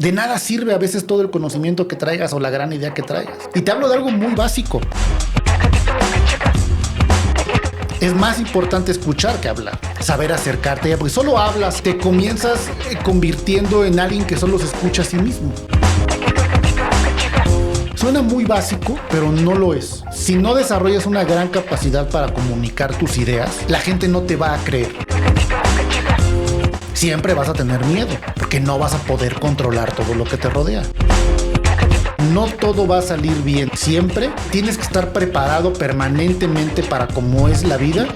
De nada sirve a veces todo el conocimiento que traigas o la gran idea que traigas. Y te hablo de algo muy básico. Es más importante escuchar que hablar, saber acercarte, porque solo hablas, te comienzas convirtiendo en alguien que solo se escucha a sí mismo. Suena muy básico, pero no lo es. Si no desarrollas una gran capacidad para comunicar tus ideas, la gente no te va a creer. Siempre vas a tener miedo, porque no vas a poder controlar todo lo que te rodea. No todo va a salir bien. Siempre tienes que estar preparado permanentemente para cómo es la vida.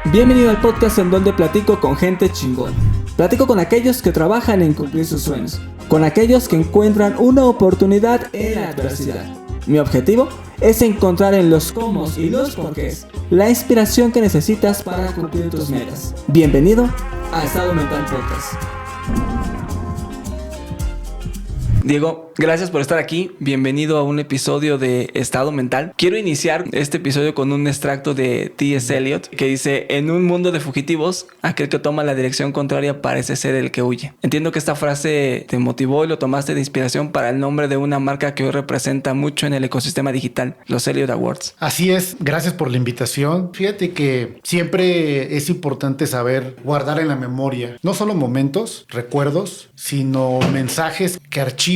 Bienvenido al podcast en donde platico con gente chingona. Platico con aquellos que trabajan en cumplir sus sueños, con aquellos que encuentran una oportunidad en la adversidad. Mi objetivo es encontrar en los cómo y los porqués la inspiración que necesitas para cumplir tus metas. Bienvenido a Estado Mental Podcast. Diego, gracias por estar aquí. Bienvenido a un episodio de Estado Mental. Quiero iniciar este episodio con un extracto de T.S. Eliot que dice: en un mundo de fugitivos, aquel que toma la dirección contraria parece ser el que huye. Entiendo que esta frase te motivó y lo tomaste de inspiración para el nombre de una marca que hoy representa mucho en el ecosistema digital, los Eliot Awards. Así es, gracias por la invitación. Fíjate que siempre es importante saber guardar en la memoria no solo momentos, recuerdos, sino mensajes que archivas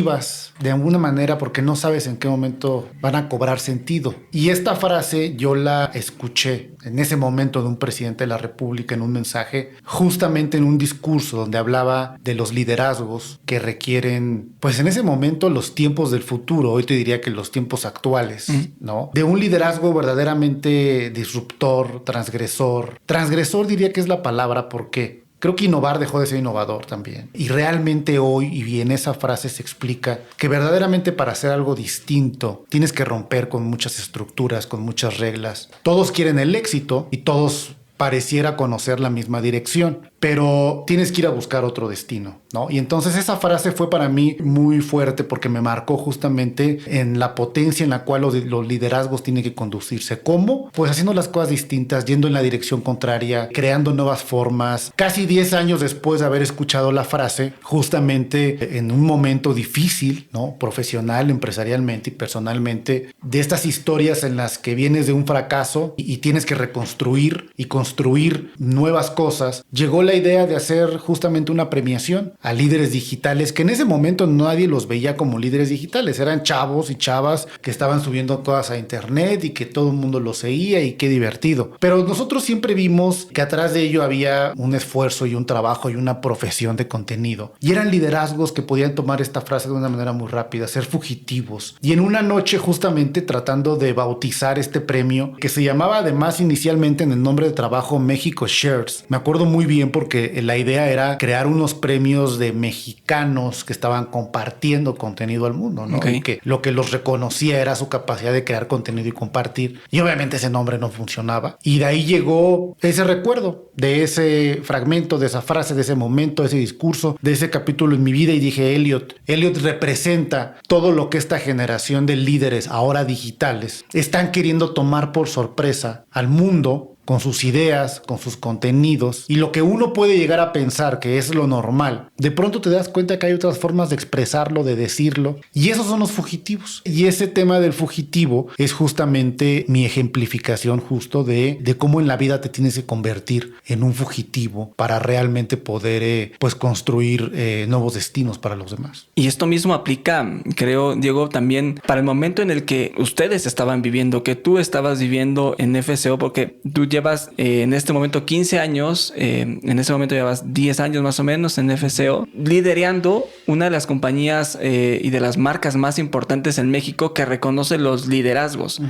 de alguna manera porque no sabes en qué momento van a cobrar sentido. Y esta frase yo la escuché en ese momento de un presidente de la República en un mensaje, justamente en un discurso donde hablaba de los liderazgos que requieren, pues en ese momento, los tiempos del futuro. Hoy te diría que los tiempos actuales, ¿no? De un liderazgo verdaderamente disruptor, transgresor. Transgresor diría que es la palabra porque creo que innovar dejó de ser innovador también. Y realmente hoy, y en esa frase se explica que verdaderamente para hacer algo distinto tienes que romper con muchas estructuras, con muchas reglas. Todos quieren el éxito y todos pareciera conocer la misma dirección, pero tienes que ir a buscar otro destino, ¿no? Y entonces esa frase fue para mí muy fuerte porque me marcó justamente en la potencia en la cual los liderazgos tienen que conducirse. ¿Cómo? Pues haciendo las cosas distintas, yendo en la dirección contraria, creando nuevas formas. Casi 10 años después de haber escuchado la frase, justamente en un momento difícil, ¿no? Profesional, empresarialmente y personalmente, de estas historias en las que vienes de un fracaso y tienes que reconstruir y construir nuevas cosas, llegó la idea de hacer justamente una premiación a líderes digitales que en ese momento nadie los veía como líderes digitales. Eran chavos y chavas que estaban subiendo cosas a internet y que todo el mundo los seguía y qué divertido. Pero nosotros siempre vimos que atrás de ello había un esfuerzo y un trabajo y una profesión de contenido. Y eran liderazgos que podían tomar esta frase de una manera muy rápida, ser fugitivos. Y en una noche justamente tratando de bautizar este premio que se llamaba además inicialmente en el nombre de trabajo México Shares. Me acuerdo muy bien porque la idea era crear unos premios de mexicanos que estaban compartiendo contenido al mundo, ¿no? Okay. Y que lo que los reconocía era su capacidad de crear contenido y compartir. Y obviamente ese nombre no funcionaba. Y de ahí llegó ese recuerdo de ese fragmento, de esa frase, de ese momento, de ese discurso, de ese capítulo en mi vida y dije, Eliot representa todo lo que esta generación de líderes ahora digitales están queriendo tomar por sorpresa al mundo con sus ideas, con sus contenidos, y lo que uno puede llegar a pensar que es lo normal, de pronto te das cuenta que hay otras formas de expresarlo, de decirlo, y esos son los fugitivos. Y ese tema del fugitivo es justamente mi ejemplificación justo de cómo en la vida te tienes que convertir en un fugitivo para realmente poder pues construir nuevos destinos para los demás. Y esto mismo aplica, creo, Diego, también para el momento en el que ustedes estaban viviendo, que tú estabas viviendo en FCO, porque tú llevas en este momento 15 años, en este momento llevas 10 años más o menos en FCO, liderando una de las compañías y de las marcas más importantes en México que reconoce los liderazgos. Uh-huh.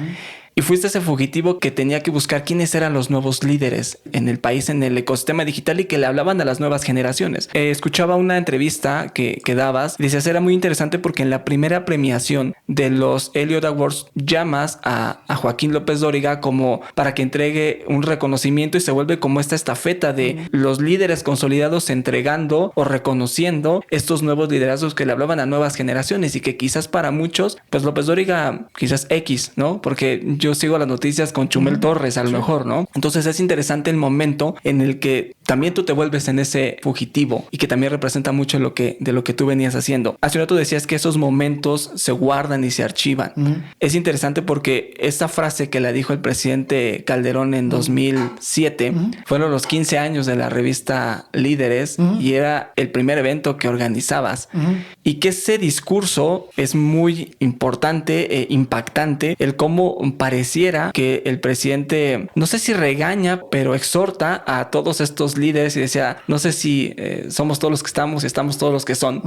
Y fuiste ese fugitivo que tenía que buscar quiénes eran los nuevos líderes en el país, en el ecosistema digital y que le hablaban a las nuevas generaciones. Escuchaba una entrevista que dabas. Decías, era muy interesante porque en la primera premiación de los Eliot Awards llamas a Joaquín López Dóriga como para que entregue un reconocimiento y se vuelve como esta estafeta de los líderes consolidados entregando o reconociendo estos nuevos liderazgos que le hablaban a nuevas generaciones y que quizás para muchos, pues López Dóriga quizás X, ¿no? Porque yo sigo las noticias con Chumel Torres, a lo mejor, ¿no? Entonces es interesante el momento en el que también tú te vuelves en ese fugitivo y que también representa mucho de lo que tú venías haciendo. Hace un rato decías que esos momentos se guardan y se archivan. Es interesante porque esta frase que le dijo el presidente Calderón en 2007 fueron los 15 años de la revista Líderes y era el primer evento que organizabas. Y que ese discurso es muy importante e impactante, el cómo pareciera que el presidente, no sé si regaña, pero exhorta a todos estos líderes y decía, no sé si somos todos los que estamos y estamos todos los que son,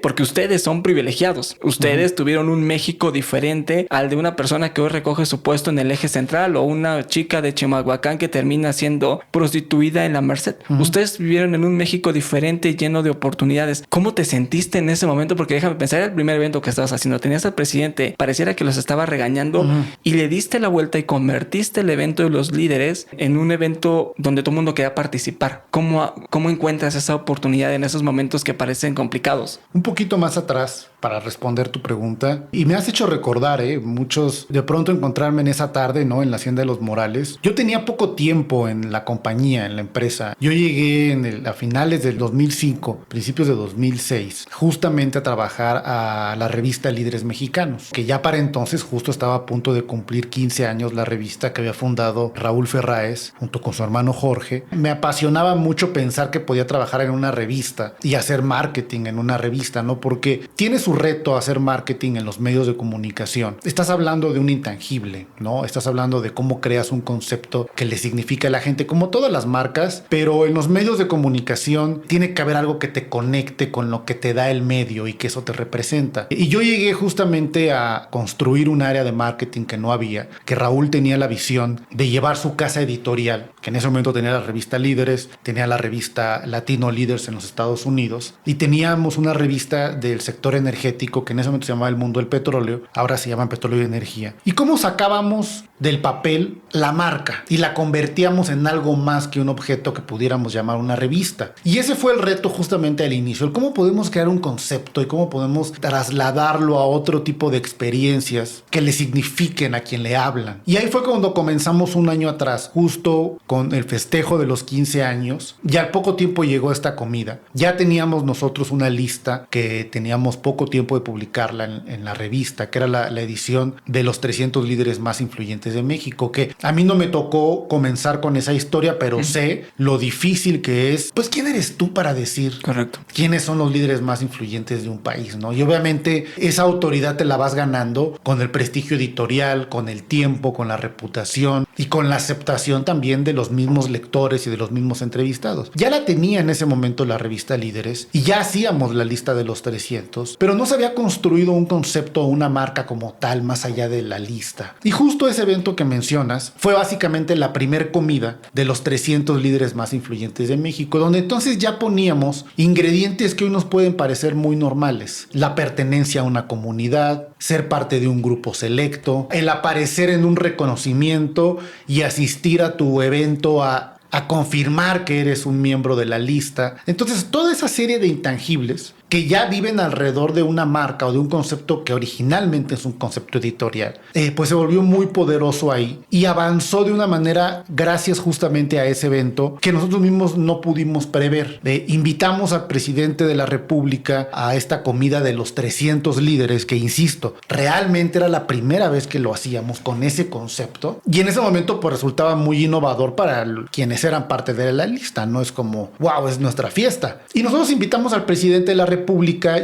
porque ustedes son privilegiados. Ustedes tuvieron un México diferente al de una persona que hoy recoge su puesto en el eje central o una chica de Chimalhuacán que termina siendo prostituida en la Merced. Ustedes vivieron en un México diferente, lleno de oportunidades. ¿Cómo te sentiste en ese momento? Porque déjame pensar, era el primer evento que estabas haciendo. Tenías al presidente, pareciera que los estaba regañando y le diste la vuelta y convertiste el evento de los líderes en un evento donde todo el mundo quería participar. ¿Cómo encuentras esa oportunidad en esos momentos que parecen complicados? Un poquito más atrás, para responder tu pregunta, y me has hecho recordar, muchos de pronto encontrarme en esa tarde, ¿no? En la Hacienda de los Morales. Yo tenía poco tiempo en la compañía, en la empresa. Yo llegué a finales del 2005, principios de 2006, justamente a trabajar a la revista Líderes Mexicanos, que ya para entonces justo estaba a punto de cumplir 15 años la revista que había fundado Raúl Ferráez junto con su hermano Jorge. Me apasionaba mucho pensar que podía trabajar en una revista y hacer marketing en una revista, ¿no? Porque tiene su reto hacer marketing en los medios de comunicación. Estás hablando de un intangible, ¿no? Estás hablando de cómo creas un concepto que le significa a la gente, como todas las marcas, pero en los medios de comunicación tiene que haber algo que te conecte con lo que te da el medio y que eso te representa. Y yo llegué justamente a construir un área de marketing que no había, que Raúl tenía la visión de llevar su casa editorial, que en ese momento tenía la revista Líderes, tenía la revista Latino Líderes en los Estados Unidos y teníamos una revista del sector energético que en ese momento se llamaba El Mundo del Petróleo, ahora se llama Petróleo y Energía. ¿Y cómo sacábamos del papel la marca y la convertíamos en algo más que un objeto que pudiéramos llamar una revista? Y ese fue el reto justamente al inicio, el cómo podemos crear un concepto y cómo podemos trasladarlo a otro tipo de experiencias que le signifiquen a quien le hablan. Y ahí fue cuando comenzamos un año atrás, justo con el festejo de los 15 años. Ya al poco tiempo llegó esta comida. Ya teníamos nosotros una lista que teníamos poco tiempo de publicarla en la revista, que era la edición de los 300 líderes más influyentes de México, que a mí no me tocó comenzar con esa historia, pero sé lo difícil que es. Pues, ¿quién eres tú para decir correcto quiénes son los líderes más influyentes de un país, ¿no? Y obviamente esa autoridad te la vas ganando con el prestigio editorial, con el tiempo, con la reputación y con la aceptación también de los mismos lectores y de los mismos entrevistados. Ya la tenía en ese momento la revista Líderes y ya hacíamos la lista de los 300, pero no se había construido un concepto o una marca como tal más allá de la lista. Y justo ese evento que mencionas fue básicamente la primer comida de los 300 líderes más influyentes de México, donde entonces ya poníamos ingredientes que hoy nos pueden parecer muy normales. La pertenencia a una comunidad, ser parte de un grupo selecto, el aparecer en un reconocimiento y asistir a tu evento a confirmar que eres un miembro de la lista. Entonces, toda esa serie de intangibles que ya viven alrededor de una marca o de un concepto que originalmente es un concepto editorial, pues se volvió muy poderoso ahí y avanzó de una manera gracias justamente a ese evento que nosotros mismos no pudimos prever. Invitamos al presidente de la República a esta comida de los 300 líderes, que insisto, realmente era la primera vez que lo hacíamos con ese concepto y en ese momento pues resultaba muy innovador para quienes eran parte de la lista. No es como, wow, es nuestra fiesta. Y nosotros invitamos al presidente de la República.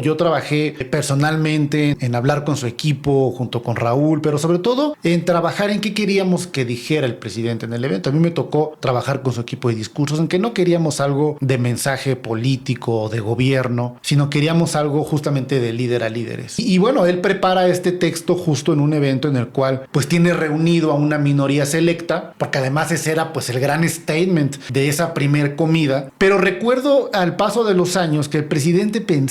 Yo trabajé personalmente en hablar con su equipo junto con Raúl, pero sobre todo en trabajar en qué queríamos que dijera el presidente en el evento. A mí me tocó trabajar con su equipo de discursos en que no queríamos algo de mensaje político o de gobierno, sino queríamos algo justamente de líder a líderes. Y bueno, él prepara este texto justo en un evento en el cual pues tiene reunido a una minoría selecta, porque además ese era pues el gran statement de esa primer comida. Pero recuerdo al paso de los años que el presidente pensaba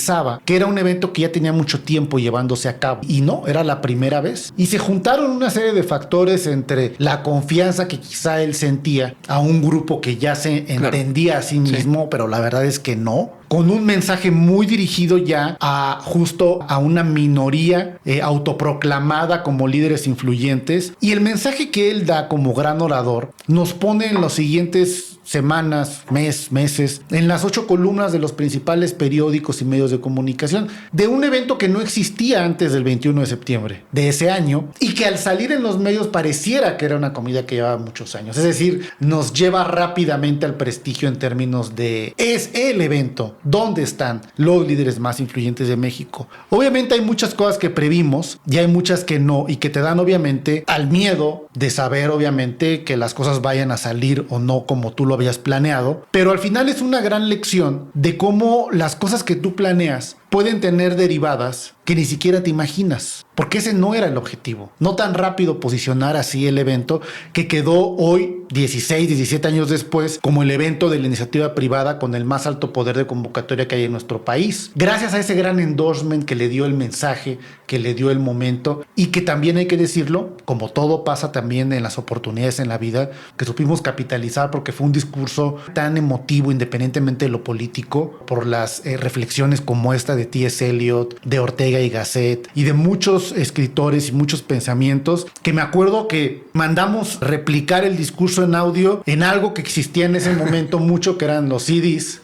que era un evento que ya tenía mucho tiempo llevándose a cabo y no, era la primera vez y se juntaron una serie de factores entre la confianza que quizá él sentía a un grupo que ya se entendía a sí mismo, pero la verdad es que no con un mensaje muy dirigido ya a justo a una minoría autoproclamada como líderes influyentes. Y el mensaje que él da como gran orador nos pone en los siguientes semanas, meses, en las 8 columnas de los principales periódicos y medios de comunicación de un evento que no existía antes del 21 de septiembre de ese año y que al salir en los medios pareciera que era una comida que llevaba muchos años. Es decir, nos lleva rápidamente al prestigio en términos de es el evento donde están los líderes más influyentes de México. Obviamente hay muchas cosas que previmos y hay muchas que no y que te dan obviamente al miedo de saber obviamente que las cosas vayan a salir o no como tú lo habías planeado, pero al final es una gran lección de cómo las cosas que tú planeas pueden tener derivadas que ni siquiera te imaginas, porque ese no era el objetivo. No tan rápido posicionar así el evento que quedó hoy, 16, 17 años después, como el evento de la iniciativa privada con el más alto poder de convocatoria que hay en nuestro país. Gracias a ese gran endorsement que le dio el mensaje, que le dio el momento y que también hay que decirlo, como todo pasa también en las oportunidades en la vida, que supimos capitalizar porque fue un discurso tan emotivo independientemente de lo político, por las reflexiones como esta de T.S. Eliot, de Ortega y Gasset y de muchos escritores y muchos pensamientos que me acuerdo que mandamos replicar el discurso en audio en algo que existía en ese momento mucho, que eran los CDs.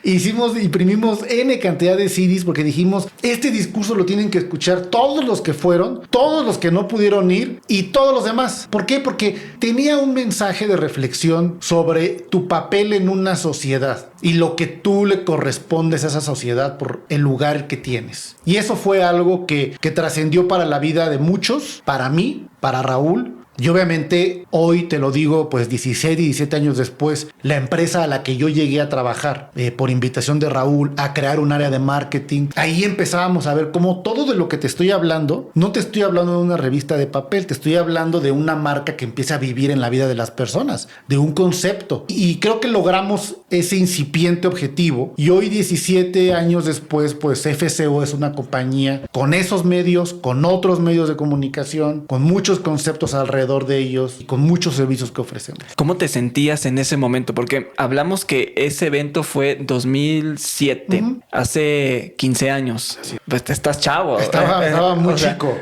Imprimimos N cantidad de CDs porque dijimos, este discurso lo tienen que escuchar todos los que fueron, todos los que no pudieron ir y todos los demás. ¿Por qué? Porque tenía un mensaje de reflexión sobre tu papel en una sociedad y lo que tú le correspondes a esa sociedad por el lugar que tienes. Y eso fue algo que trascendió para la vida de muchos, para mí, para Raúl. Y obviamente hoy te lo digo, pues 16, 17 años después, la empresa a la que yo llegué a trabajar por invitación de Raúl a crear un área de marketing, ahí empezábamos a ver cómo todo de lo que te estoy hablando, no te estoy hablando de una revista de papel, te estoy hablando de una marca que empieza a vivir en la vida de las personas, de un concepto. Y creo que logramos ese incipiente objetivo. Y hoy 17 años después, pues FCO es una compañía con esos medios, con otros medios de comunicación, con muchos conceptos alrededor de ellos y con muchos servicios que ofrecemos. ¿Cómo te sentías en ese momento? Porque hablamos que ese evento fue 2007, hace 15 años. Sí. Pues estás chavo. Estaba muy chico.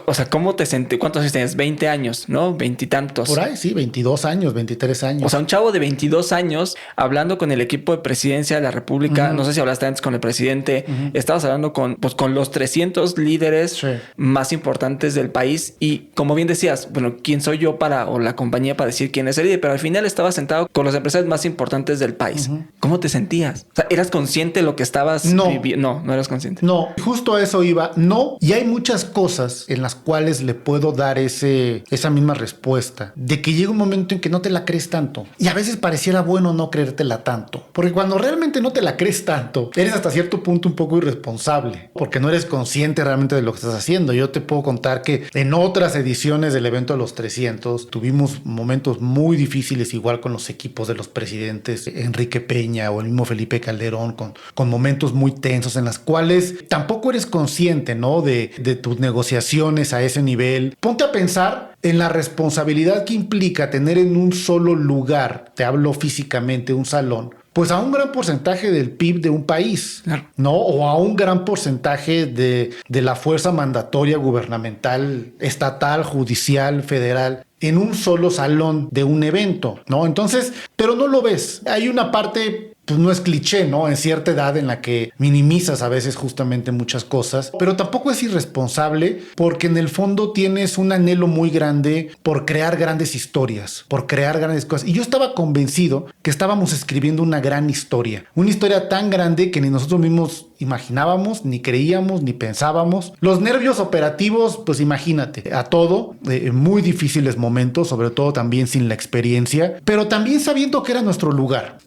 O sea, ¿cómo te sentí? ¿Cuántos años tenías? 20 años, ¿no? 20 y tantos. Por ahí, sí, 22 años, 23 años. O sea, un chavo de 22 años hablando con el equipo de presidencia de la República. No sé si hablaste antes con el presidente. Estabas hablando con los 300 líderes más importantes del país. Y como bien decías, bueno, ¿quién soy yo o la compañía para decir quién es el líder? Pero al final estabas sentado con los empresarios más importantes del país. ¿Cómo te sentías? O sea, ¿eras consciente de lo que estabas viviendo? No eras consciente. No, justo a eso iba. No, y hay muchas cosas en las cuales le puedo dar esa misma respuesta. De que llega un momento en que no te la crees tanto. Y a veces pareciera bueno no creértela tanto. Porque cuando realmente no te la crees tanto, eres hasta cierto punto un poco irresponsable. Porque no eres consciente realmente de lo que estás haciendo. Yo te puedo contar que en otras ediciones del evento de los 300 tuvimos momentos muy difíciles, igual con los equipos de los presidentes Enrique Peña o el mismo Felipe Calderón, con momentos muy tensos en las cuales tampoco eres consciente, ¿no? de tus negociaciones a ese nivel. Ponte a pensar en la responsabilidad que implica tener en un solo lugar, te hablo físicamente, un salón, pues a un gran porcentaje del PIB de un país, ¿no? O a un gran porcentaje de la fuerza mandatoria gubernamental, estatal, judicial, federal, en un solo salón de un evento, ¿no? Entonces, pero no lo ves. Hay una parte, pues no es cliché, ¿no? En cierta edad en la que minimizas a veces justamente muchas cosas, pero tampoco es irresponsable porque en el fondo tienes un anhelo muy grande por crear grandes historias, por crear grandes cosas. Y yo estaba convencido que estábamos escribiendo una gran historia, una historia tan grande que ni nosotros mismos imaginábamos, ni creíamos, ni pensábamos. Los nervios operativos, pues imagínate, a todo, muy difíciles momentos, sobre todo también sin la experiencia, pero también sabiendo que era nuestro lugar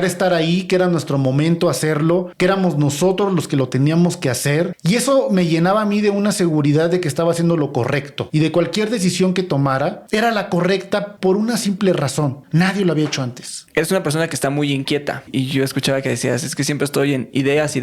estar ahí, que era nuestro momento hacerlo, que éramos nosotros los que lo teníamos que hacer. Y eso me llenaba a mí de una seguridad de que estaba haciendo lo correcto y de cualquier decisión que tomara era la correcta por una simple razón: nadie lo había hecho antes. eres una persona que está muy inquieta. Y yo escuchaba que decías, es que siempre estoy en ideas.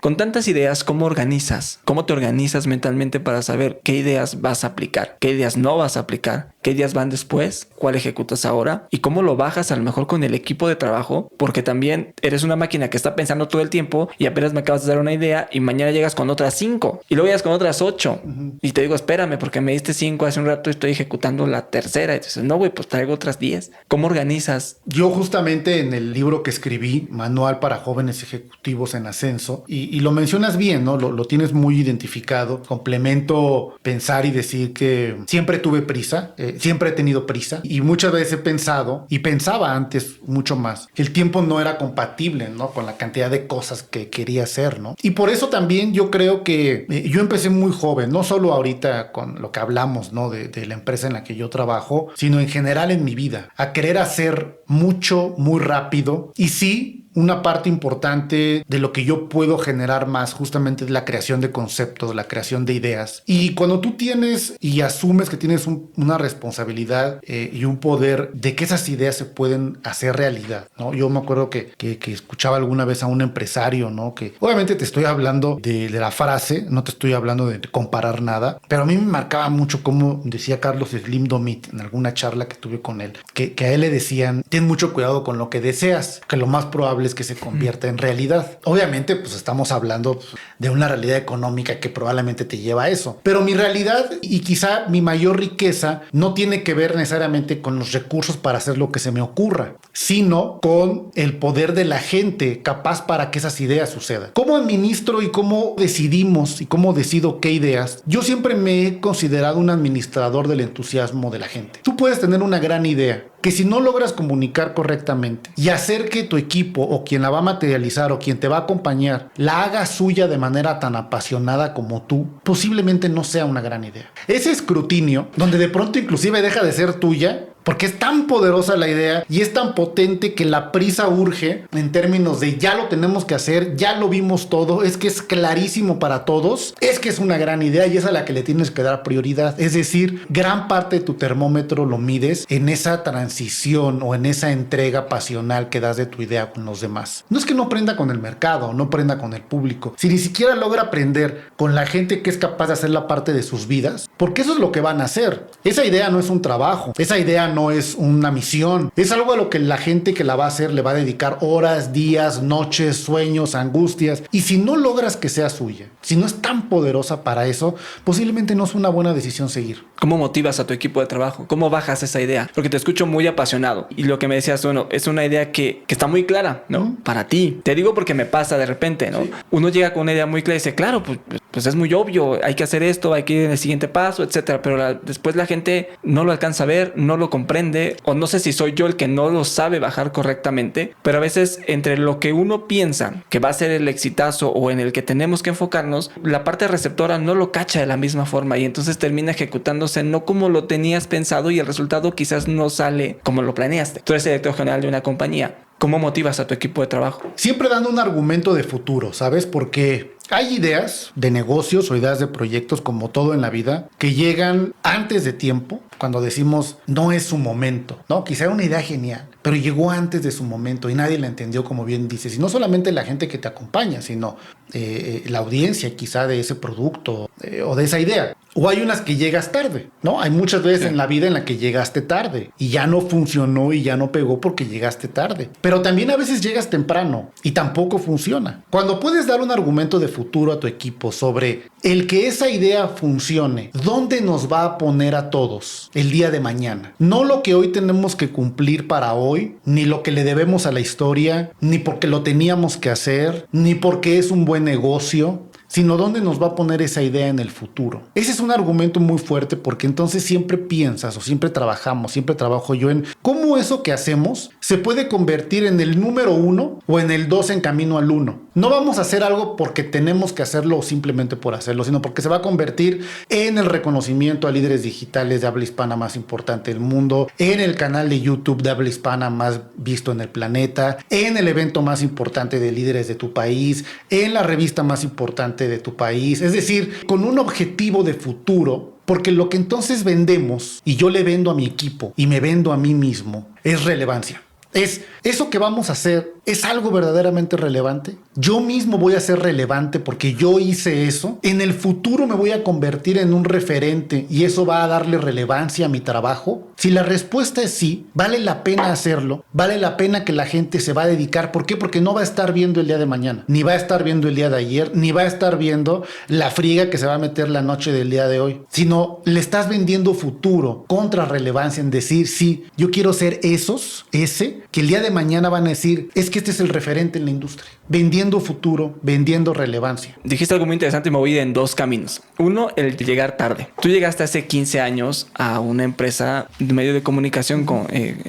Con tantas ideas, ¿cómo organizas? ¿Cómo te organizas mentalmente para saber qué ideas vas a aplicar? ¿Qué ideas no vas a aplicar? ¿Qué ideas van después? ¿Cuál ejecutas ahora? ¿Y cómo lo bajas a lo mejor con el equipo de trabajo? Porque también eres una máquina que está pensando todo el tiempo y apenas me acabas de dar una idea y mañana llegas con otras 5 y luego llegas con otras 8 y te digo, espérame porque me diste 5 hace un rato y estoy ejecutando la tercera. Y dices, no, güey, pues traigo otras 10. ¿Cómo organizas? Yo justamente en el libro que escribí, Manual para Jóvenes Ejecutivos en Ascenso, y lo mencionas bien, ¿no? Lo tienes muy identificado. Complemento pensar y decir que siempre tuve prisa, siempre he tenido prisa y muchas veces he pensado, y pensaba antes mucho más, que el tiempo no era compatible, ¿no? Con la cantidad de cosas que quería hacer, ¿no? Y por eso también yo creo que yo empecé muy joven, no solo ahorita con lo que hablamos, ¿no? De la empresa en la que yo trabajo, sino en general en mi vida, a querer hacer mucho, muy rápido. Y sí, una parte importante de lo que yo puedo generar más justamente es la creación de conceptos, la creación de ideas. Y cuando tú tienes y asumes que tienes una responsabilidad y un poder de que esas ideas se pueden hacer realidad, ¿no? Yo me acuerdo que escuchaba alguna vez a un empresario, ¿no? Que obviamente te estoy hablando de la frase, no te estoy hablando de comparar nada, pero a mí me marcaba mucho como decía Carlos Slim Domit en alguna charla que tuve con él, que a él le decían, ten mucho cuidado con lo que deseas, que lo más probable es que se convierta en realidad. Obviamente, pues estamos hablando de una realidad económica que probablemente te lleva a eso. Pero mi realidad y quizá mi mayor riqueza no tiene que ver necesariamente con los recursos para hacer lo que se me ocurra, sino con el poder de la gente capaz para que esas ideas sucedan. ¿Cómo administro y cómo decidimos y cómo decido qué ideas? Yo siempre me he considerado un administrador del entusiasmo de la gente. Tú puedes tener una gran idea, que si no logras comunicar correctamente y hacer que tu equipo o quien la va a materializar o quien te va a acompañar la haga suya de manera tan apasionada como tú, posiblemente no sea una gran idea. Ese escrutinio, donde de pronto inclusive deja de ser tuya, porque es tan poderosa la idea y es tan potente que la prisa urge en términos de ya lo tenemos que hacer, ya lo vimos todo, es que es clarísimo para todos, es que es una gran idea y es a la que le tienes que dar prioridad. Es decir, gran parte de tu termómetro lo mides en esa transición o en esa entrega pasional que das de tu idea con los demás. No es que no prenda con el mercado, no prenda con el público, si ni siquiera logra aprender con la gente que es capaz de hacer la parte de sus vidas, porque eso es lo que van a hacer. Esa idea no es un trabajo, esa idea no es una misión, es algo a lo que la gente que la va a hacer le va a dedicar horas, días, noches, sueños, angustias, y si no logras que sea suya, si no es tan poderosa para eso, posiblemente no es una buena decisión seguir. ¿Cómo motivas a tu equipo de trabajo? ¿Cómo bajas esa idea? Porque te escucho muy apasionado y lo que me decías, bueno, es una idea que está muy clara, ¿no? Para ti. Te digo porque me pasa de repente, ¿no? Sí. Uno llega con una idea muy clara y dice, claro, pues es muy obvio, hay que hacer esto, hay que ir en el siguiente paso, etcétera, pero después la gente no lo alcanza a ver, no lo comprende, o no sé si soy yo el que no lo sabe bajar correctamente, pero a veces entre lo que uno piensa que va a ser el exitazo o en el que tenemos que enfocarnos, la parte receptora no lo cacha de la misma forma y entonces termina ejecutándose no como lo tenías pensado y el resultado quizás no sale como lo planeaste. Tú eres el director general de una compañía. ¿Cómo motivas a tu equipo de trabajo? Siempre dando un argumento de futuro, ¿sabes? Porque hay ideas de negocios o ideas de proyectos, como todo en la vida, que llegan antes de tiempo, cuando decimos no es su momento, ¿no? Quizá era una idea genial, pero llegó antes de su momento y nadie la entendió, como bien dices. Y no solamente la gente que te acompaña, sino la audiencia quizá de ese producto o de esa idea. O hay unas que llegas tarde, ¿no? Hay muchas veces en la vida en la que llegaste tarde y ya no funcionó y ya no pegó porque llegaste tarde. Pero también a veces llegas temprano y tampoco funciona. Cuando puedes dar un argumento de futuro a tu equipo sobre el que esa idea funcione, ¿dónde nos va a poner a todos el día de mañana? No lo que hoy tenemos que cumplir para hoy, ni lo que le debemos a la historia, ni porque lo teníamos que hacer, ni porque es un buen negocio, sino dónde nos va a poner esa idea en el futuro. Ese es un argumento muy fuerte porque entonces siempre piensas o siempre trabajo yo en cómo eso que hacemos se puede convertir en el número 1 o en el 2 en camino al 1. No vamos a hacer algo porque tenemos que hacerlo o simplemente por hacerlo, sino porque se va a convertir en el reconocimiento a líderes digitales de habla hispana más importante del mundo, en el canal de YouTube de habla hispana más visto en el planeta, en el evento más importante de líderes de tu país, en la revista más importante de tu país. Es decir, con un objetivo de futuro Porque lo que entonces vendemos, y yo le vendo a mi equipo y me vendo a mí mismo, es relevancia. Es eso que vamos a hacer, ¿es algo verdaderamente relevante? Yo mismo voy a ser relevante porque yo hice eso. En el futuro me voy a convertir en un referente y eso va a darle relevancia a mi trabajo. Si la respuesta es sí, vale la pena hacerlo, vale la pena que la gente se va a dedicar. ¿Por qué? Porque no va a estar viendo el día de mañana, ni va a estar viendo el día de ayer, ni va a estar viendo la friega que se va a meter la noche del día de hoy, sino le estás vendiendo futuro contra relevancia en decir, sí, yo quiero ser ese que el día de mañana van a decir, es que este es el referente en la industria. Vendiendo futuro, vendiendo relevancia. Dijiste algo muy interesante y me voy en dos caminos. Uno, el de llegar tarde. Tú llegaste hace 15 años a una empresa de medio de comunicación con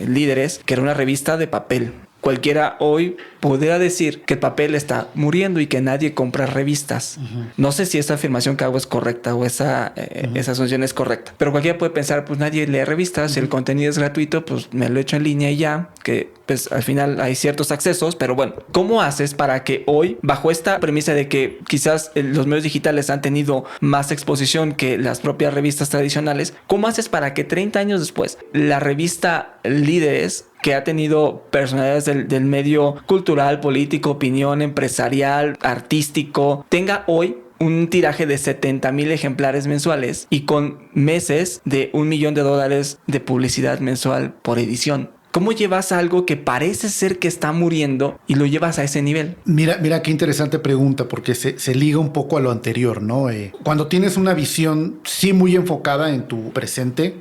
líderes, que era una revista de papel. Cualquiera hoy podría decir que el papel está muriendo y que nadie compra revistas. No sé si esa afirmación que hago es correcta o esa asunción es correcta. Pero cualquiera puede pensar, pues nadie lee revistas. Si el contenido es gratuito, pues me lo echo en línea y ya. Que pues al final hay ciertos accesos. Pero bueno, ¿cómo haces para que hoy, bajo esta premisa de que quizás los medios digitales han tenido más exposición que las propias revistas tradicionales, cómo haces para que 30 años después la revista Líderes, que ha tenido personalidades del medio cultural, político, opinión, empresarial, artístico, tenga hoy un tiraje de 70,000 ejemplares mensuales y con meses de $1 millón de publicidad mensual por edición? ¿Cómo llevas algo que parece ser que está muriendo y lo llevas a ese nivel? Mira qué interesante pregunta, porque se liga un poco a lo anterior, ¿no? Cuando tienes una visión sí muy enfocada en tu presente,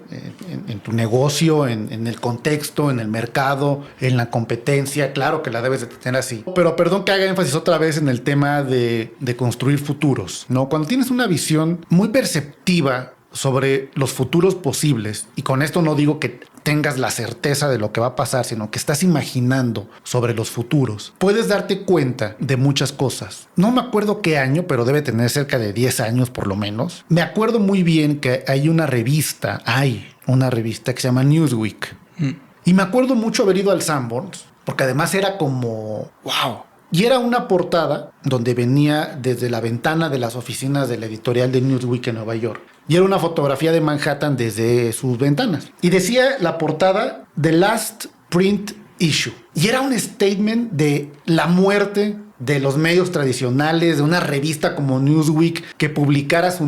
en tu negocio, en el contexto, en el mercado, en la competencia, claro que la debes de tener así. Pero perdón que haga énfasis otra vez en el tema de construir futuros, ¿no? Cuando tienes una visión muy perceptiva sobre los futuros posibles, y con esto no digo que tengas la certeza de lo que va a pasar, sino que estás imaginando sobre los futuros, puedes darte cuenta de muchas cosas. No me acuerdo qué año, pero debe tener cerca de 10 años por lo menos. Me acuerdo muy bien que hay una revista que se llama Newsweek. Y me acuerdo mucho haber ido al Sanborns, porque además era como ¡wow! Y era una portada donde venía desde la ventana de las oficinas de la editorial de Newsweek en Nueva York. Y era una fotografía de Manhattan desde sus ventanas. Y decía la portada The Last Print Issue. Y era un statement de la muerte de los medios tradicionales, de una revista como Newsweek que publicara su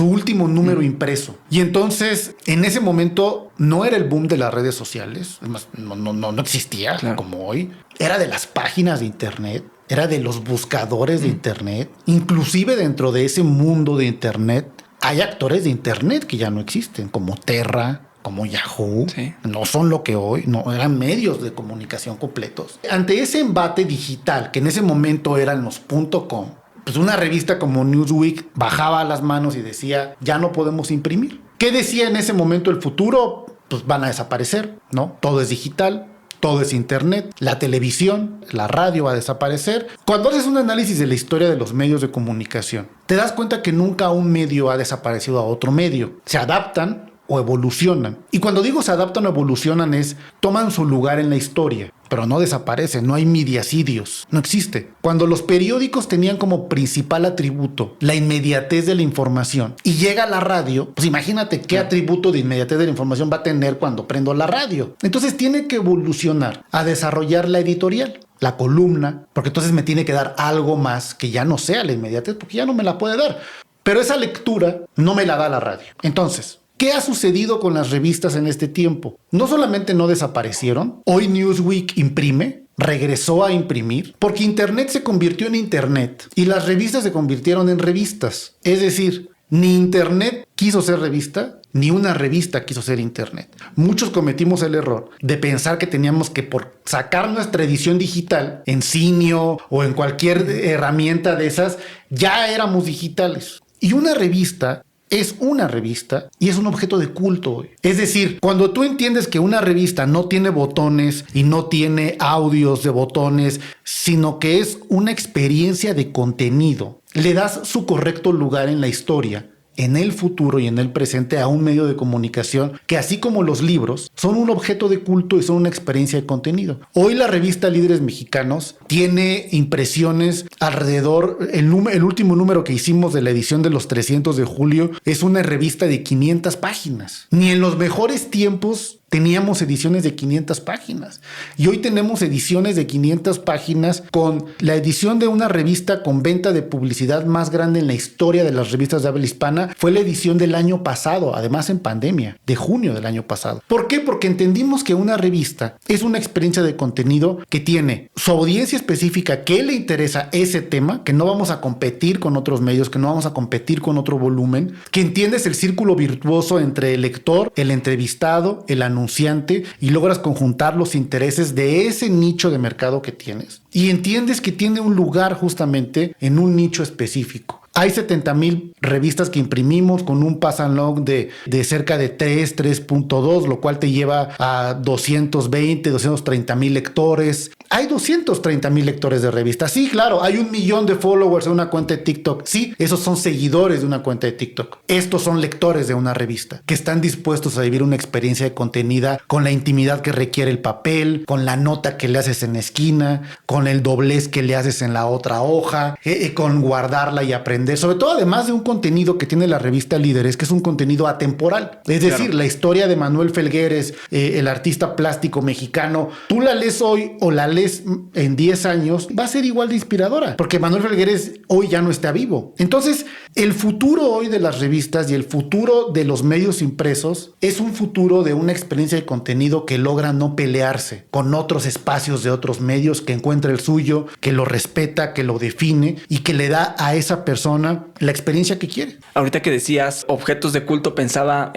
último número impreso. Y entonces, en ese momento, no era el boom de las redes sociales. Además, no existía, claro, como hoy. Era de las páginas de internet, era de los buscadores de internet. Inclusive dentro de ese mundo de internet, hay actores de internet que ya no existen, como Terra, como Yahoo. Sí. No son lo que hoy, no eran medios de comunicación completos. Ante ese embate digital, que en ese momento eran los .com, pues una revista como Newsweek bajaba las manos y decía, ya no podemos imprimir. ¿Qué decía en ese momento el futuro? Pues van a desaparecer, ¿no? Todo es digital. Todo es internet, la televisión, la radio va a desaparecer. Cuando haces un análisis de la historia de los medios de comunicación, te das cuenta que nunca un medio ha desaparecido a otro medio. Se adaptan o evolucionan. Y cuando digo se adaptan o evolucionan es toman su lugar en la historia, pero no desaparecen, no hay mediacidios, no existe. Cuando los periódicos tenían como principal atributo la inmediatez de la información y llega la radio, pues imagínate qué atributo de inmediatez de la información va a tener cuando prendo la radio. Entonces tiene que evolucionar a desarrollar la editorial, la columna, porque entonces me tiene que dar algo más que ya no sea la inmediatez, porque ya no me la puede dar. Pero esa lectura no me la da la radio. Entonces, ¿qué ha sucedido con las revistas en este tiempo? No solamente no desaparecieron, hoy Newsweek imprime, regresó a imprimir, porque Internet se convirtió en Internet y las revistas se convirtieron en revistas. Es decir, ni Internet quiso ser revista, ni una revista quiso ser Internet. Muchos cometimos el error de pensar que teníamos que por sacar nuestra edición digital en Cineo o en cualquier herramienta de esas, ya éramos digitales. Y una revista es una revista y es un objeto de culto hoy. Es decir, cuando tú entiendes que una revista no tiene botones y no tiene audios de botones, sino que es una experiencia de contenido, le das su correcto lugar en la historia en el futuro y en el presente a un medio de comunicación que, así como los libros, son un objeto de culto y son una experiencia de contenido. Hoy la revista Líderes Mexicanos tiene impresiones alrededor, el último número que hicimos de la edición de los 300 de julio es una revista de 500 páginas. Ni en los mejores tiempos teníamos ediciones de 500 páginas y hoy tenemos ediciones de 500 páginas con la edición de una revista con venta de publicidad más grande en la historia de las revistas de habla hispana. Fue la edición del año pasado, además en pandemia, de junio del año pasado. ¿Por qué? Porque entendimos que una revista es una experiencia de contenido que tiene su audiencia específica que le interesa ese tema, que no vamos a competir con otros medios, que no vamos a competir con otro volumen, que entiendes el círculo virtuoso entre el lector, el entrevistado, el anunciante y logras conjuntar los intereses de ese nicho de mercado que tienes y entiendes que tiene un lugar justamente en un nicho específico. Hay 70,000 revistas que imprimimos con un pass and log de cerca de 3.2, lo cual te lleva a 230,000 lectores. Hay 230,000 lectores de revistas. Sí, claro, hay 1 millón de followers en una cuenta de TikTok. Sí, esos son seguidores de una cuenta de TikTok. Estos son lectores de una revista que están dispuestos a vivir una experiencia de contenido con la intimidad que requiere el papel, con la nota que le haces en la esquina, con el doblez que le haces en la otra hoja, con guardarla y aprender. Sobre todo, además de un contenido que tiene la revista Líderes, que es un contenido atemporal. Es decir, la historia de Manuel Felgueres, el artista plástico mexicano, tú la lees hoy o la lees en 10 años, va a ser igual de inspiradora, porque Manuel Felgueres hoy ya no está vivo. Entonces, el futuro hoy de las revistas y el futuro de los medios impresos es un futuro de una experiencia de contenido que logra no pelearse con otros espacios de otros medios, que encuentra el suyo, que lo respeta, que lo define y que le da a esa persona la experiencia que quiere. Ahorita que decías objetos de culto, pensaba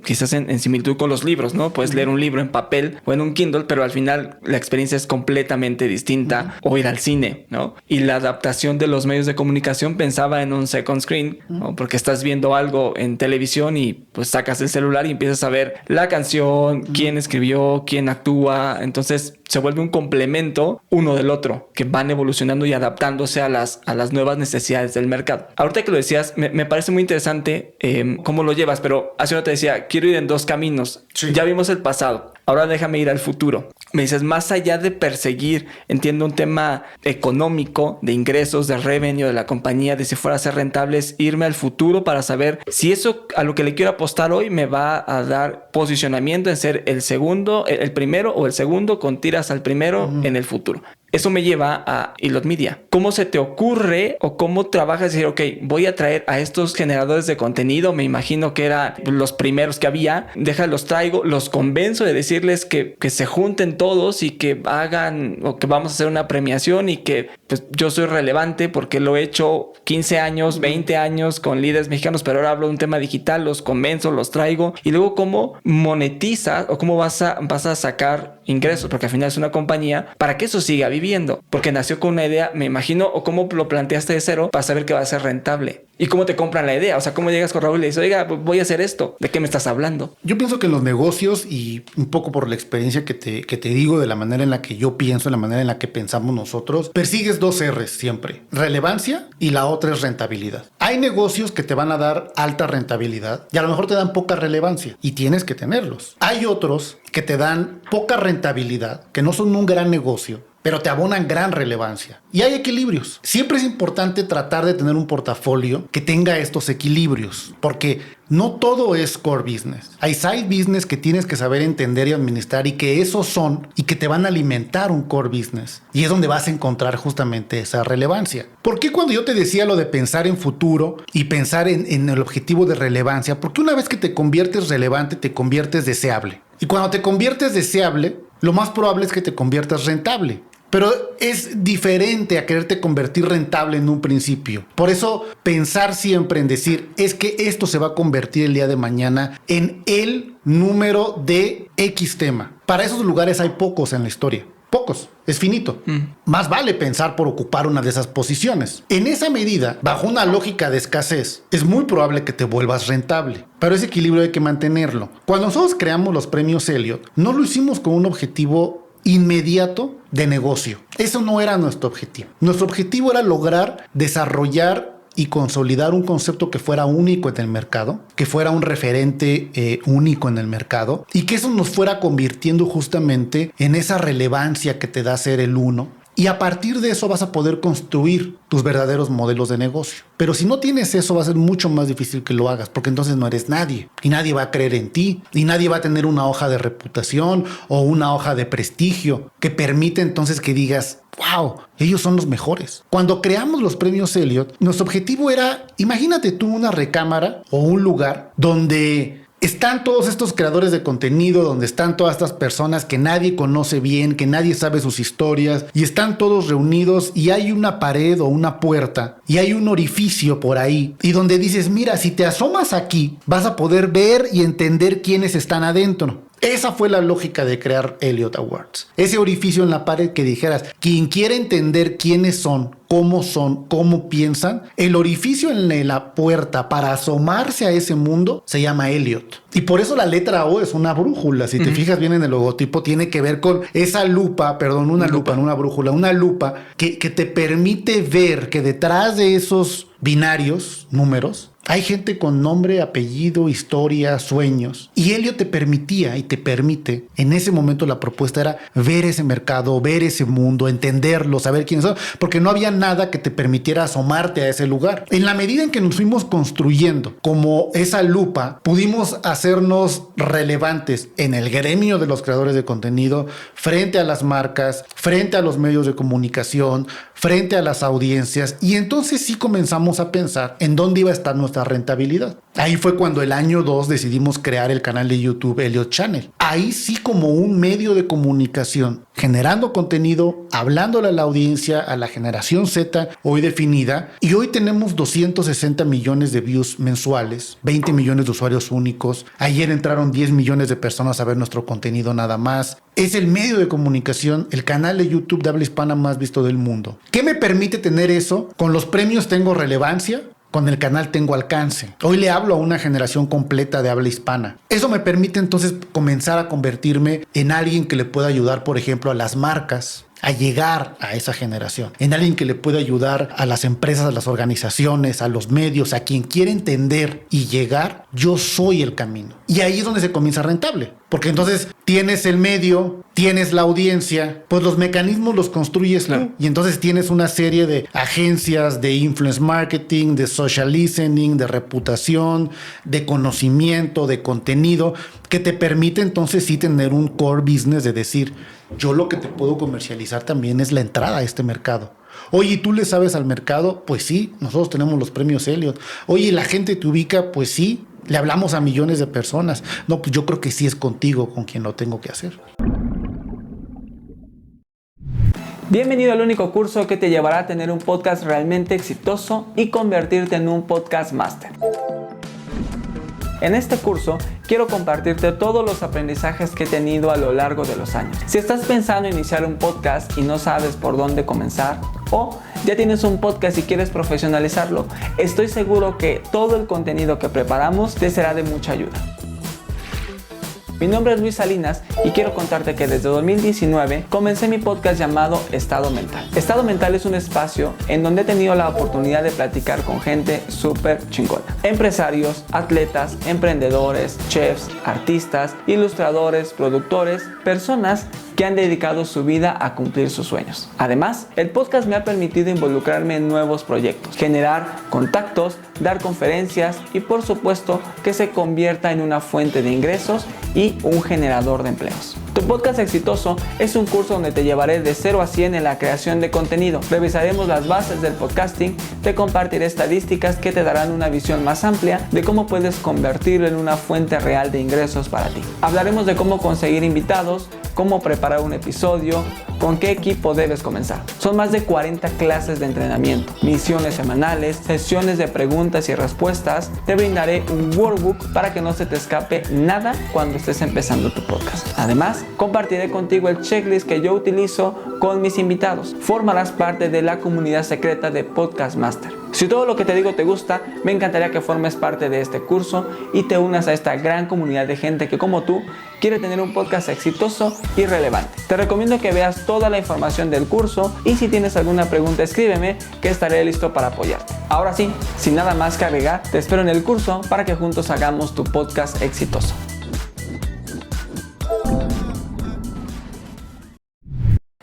quizás en similitud con los libros, ¿no? Puedes leer un libro en papel o en un Kindle, pero al final la experiencia es completamente distinta. O ir al cine, ¿no? Y la adaptación de los medios de comunicación, pensaba en un second screen, ¿no? Porque estás viendo algo en televisión y pues sacas el celular y empiezas a ver la canción, quién escribió, quién actúa. Entonces se vuelve un complemento uno del otro, que van evolucionando y adaptándose a las nuevas necesidades del mercado. Ahorita que lo decías, me parece muy interesante cómo lo llevas, pero hace uno te decía, quiero ir en 2 caminos. Sí. Ya vimos el pasado, ahora déjame ir al futuro. Me dices, más allá de perseguir, entiendo, un tema económico, de ingresos, de revenue de la compañía, de si fuera a ser rentables, irme al futuro para saber si eso a lo que le quiero apostar hoy me va a dar posicionamiento en ser el segundo, el primero o el segundo con tiras al primero en el futuro. Eso me lleva a Ilot Media. ¿Cómo se te ocurre o cómo trabajas? Decir, ok, voy a traer a estos generadores de contenido. Me imagino que eran los primeros que había. Los traigo, los convenzo de decirles que se junten todos y que hagan, o que vamos a hacer una premiación y que pues yo soy relevante porque lo he hecho 15 años, 20 años con líderes mexicanos, pero ahora hablo de un tema digital, los convenzo, los traigo. Y luego, ¿cómo monetizas o cómo vas a sacar ingresos? Porque al final es una compañía para que eso siga viviendo, porque nació con una idea, me imagino, o cómo lo planteaste de cero para saber que va a ser rentable. ¿Y cómo te compran la idea? O sea, ¿cómo llegas con Raúl y le dices, oiga, voy a hacer esto? ¿De qué me estás hablando? Yo pienso que en los negocios, y un poco por la experiencia que te digo, de la manera en la que yo pienso, la manera en la que pensamos nosotros, persigues 2 R's siempre: relevancia, y la otra es rentabilidad. Hay negocios que te van a dar alta rentabilidad y a lo mejor te dan poca relevancia y tienes que tenerlos. Hay otros que te dan poca rentabilidad, que no son un gran negocio, pero te abonan gran relevancia. Y hay equilibrios. Siempre es importante tratar de tener un portafolio que tenga estos equilibrios, porque no todo es core business. Hay side business que tienes que saber entender y administrar, y que esos son y que te van a alimentar un core business. Y es donde vas a encontrar justamente esa relevancia. ¿Por qué cuando yo te decía lo de pensar en futuro y pensar en el objetivo de relevancia? Porque una vez que te conviertes relevante, te conviertes deseable. Y cuando te conviertes deseable, lo más probable es que te conviertas rentable. Pero es diferente a quererte convertir rentable en un principio. Por eso, pensar siempre en decir, es que esto se va a convertir el día de mañana en el número de X tema. Para esos lugares hay pocos en la historia. Pocos, es finito. Más vale pensar por ocupar una de esas posiciones. En esa medida, bajo una lógica de escasez, es muy probable que te vuelvas rentable. Pero ese equilibrio hay que mantenerlo. Cuando nosotros creamos los premios Elliot, no lo hicimos con un objetivo inmediato de negocio. Eso no era nuestro objetivo. Nuestro objetivo era lograr desarrollar y consolidar un concepto que fuera único en el mercado, que fuera un referente único en el mercado y que eso nos fuera convirtiendo justamente en esa relevancia que te da ser el uno. Y a partir de eso vas a poder construir tus verdaderos modelos de negocio. Pero si no tienes eso, va a ser mucho más difícil que lo hagas, porque entonces no eres nadie y nadie va a creer en ti y nadie va a tener una hoja de reputación o una hoja de prestigio que permite entonces que digas, wow, ellos son los mejores. Cuando creamos los premios Elliot, nuestro objetivo era, imagínate tú una recámara o un lugar donde están todos estos creadores de contenido, donde están todas estas personas que nadie conoce bien, que nadie sabe sus historias, y están todos reunidos y hay una pared o una puerta y hay un orificio por ahí, y donde dices, mira, si te asomas aquí, vas a poder ver y entender quiénes están adentro. Esa fue la lógica de crear Elliot Awards. Ese orificio en la pared que dijeras, quien quiere entender quiénes son, cómo piensan, el orificio en la puerta para asomarse a ese mundo se llama Elliot. Y por eso la letra O es una brújula. Si te fijas bien en el logotipo, tiene que ver con esa lupa, perdón, una lupa, no una brújula, una lupa que te permite ver que detrás de esos binarios, números, hay gente con nombre, apellido, historia, sueños. Y Elliot te permitía y te permite, en ese momento la propuesta era ver ese mercado, ver ese mundo, entenderlo, saber quiénes son, porque no había nada que te permitiera asomarte a ese lugar. En la medida en que nos fuimos construyendo como esa lupa, pudimos hacernos relevantes en el gremio de los creadores de contenido, frente a las marcas, frente a los medios de comunicación, frente a las audiencias, y entonces sí comenzamos a pensar en dónde iba a estar nuestra rentabilidad. Ahí fue cuando el año 2 decidimos crear el canal de YouTube Elliot Channel. Ahí sí, como un medio de comunicación, generando contenido, hablándole a la audiencia, a la generación Z hoy definida, y hoy tenemos 260 millones de views mensuales, 20 millones de usuarios únicos. Ayer entraron 10 millones de personas a ver nuestro contenido nada más. Es el medio de comunicación, el canal de YouTube de habla hispana más visto del mundo. ¿Qué me permite tener eso? Con los premios tengo relevancia, con el canal tengo alcance. Hoy le hablo a una generación completa de habla hispana. Eso me permite entonces comenzar a convertirme en alguien que le pueda ayudar, por ejemplo, a las marcas a llegar a esa generación, en alguien que le pueda ayudar a las empresas, a las organizaciones, a los medios, a quien quiere entender y llegar. Yo soy el camino. Y ahí es donde se comienza rentable, porque entonces tienes el medio, tienes la audiencia, pues los mecanismos los construyes tú, y entonces tienes una serie de agencias de influence marketing, de social listening, de reputación, de conocimiento, de contenido, que te permite entonces sí tener un core business de decir, yo lo que te puedo comercializar también es la entrada a este mercado. Oye, ¿tú le sabes al mercado? Pues sí, nosotros tenemos los premios Elliot. Oye, ¿la gente te ubica? Pues sí, le hablamos a millones de personas. No, pues yo creo que sí es contigo con quien lo tengo que hacer. Bienvenido al único curso que te llevará a tener un podcast realmente exitoso y convertirte en un podcast master. En este curso quiero compartirte todos los aprendizajes que he tenido a lo largo de los años. Si estás pensando en iniciar un podcast y no sabes por dónde comenzar, o ya tienes un podcast y quieres profesionalizarlo, estoy seguro que todo el contenido que preparamos te será de mucha ayuda. Mi nombre es Luis Salinas y quiero contarte que desde 2019 comencé mi podcast llamado Estado Mental. Estado Mental es un espacio en donde he tenido la oportunidad de platicar con gente súper chingona. Empresarios, atletas, emprendedores, chefs, artistas, ilustradores, productores, personas que han dedicado su vida a cumplir sus sueños. Además, el podcast me ha permitido involucrarme en nuevos proyectos, generar contactos, dar conferencias y por supuesto que se convierta en una fuente de ingresos y un generador de empleos. Tu podcast exitoso es un curso donde te llevaré de 0 a 100 en la creación de contenido. Revisaremos las bases del podcasting, te compartiré estadísticas que te darán una visión más amplia de cómo puedes convertirlo en una fuente real de ingresos para ti. Hablaremos de cómo conseguir invitados, cómo preparar un episodio, con qué equipo debes comenzar. Son más de 40 clases de entrenamiento, misiones semanales, sesiones de preguntas y respuestas. Te brindaré un workbook para que no se te escape nada cuando estés empezando tu podcast. Además, compartiré contigo el checklist que yo utilizo con mis invitados. Formarás parte de la comunidad secreta de Podcast Master. Si todo lo que te digo te gusta, me encantaría que formes parte de este curso y te unas a esta gran comunidad de gente que, como tú, quiere tener un podcast exitoso y relevante. Te recomiendo que veas toda la información del curso y si tienes alguna pregunta escríbeme, que estaré listo para apoyarte. Ahora sí, sin nada más que agregar, te espero en el curso para que juntos hagamos tu podcast exitoso.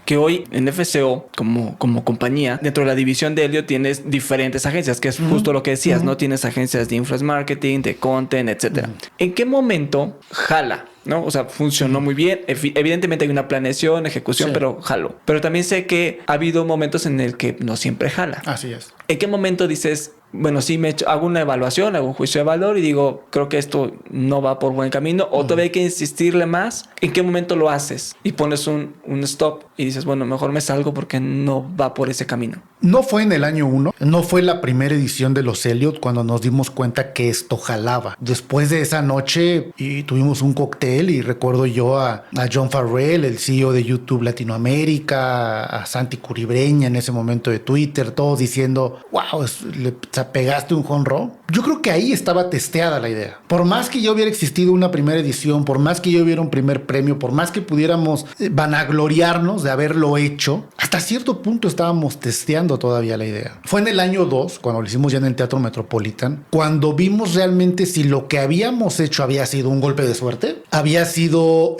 Que hoy en FCO, como compañía, dentro de la división de Elliot tienes diferentes agencias, que es justo lo que decías, ¿no? Tienes agencias de influence marketing, de content, etcétera. ¿En qué momento jala? ¿No? O sea, funcionó muy bien. Evidentemente hay una planeación, ejecución, pero jaló. Pero también sé que ha habido momentos en el que no siempre jala. Así es. ¿En qué momento dices, bueno, sí, hago una evaluación, hago un juicio de valor y digo, creo que esto no va por buen camino, o todavía hay que insistirle más? ¿En qué momento lo haces? Y pones un stop y dices, bueno, mejor me salgo porque no va por ese camino. No fue en el año 1, no fue la primera edición de los Elliot cuando nos dimos cuenta que esto jalaba. Después de esa noche y tuvimos un cóctel y recuerdo yo a John Farrell, el CEO de YouTube Latinoamérica, a Santi Curibreña en ese momento de Twitter, todos diciendo, wow, le pegaste un home run. Yo creo que ahí estaba testeada la idea. Por más que ya hubiera existido una primera edición, por más que ya hubiera un primer premio, por más que pudiéramos vanagloriarnos de haberlo hecho, hasta cierto punto estábamos testeando todavía la idea. Fue en el año 2, cuando lo hicimos ya en el Teatro Metropolitan, cuando vimos realmente si lo que habíamos hecho había sido un golpe de suerte, había sido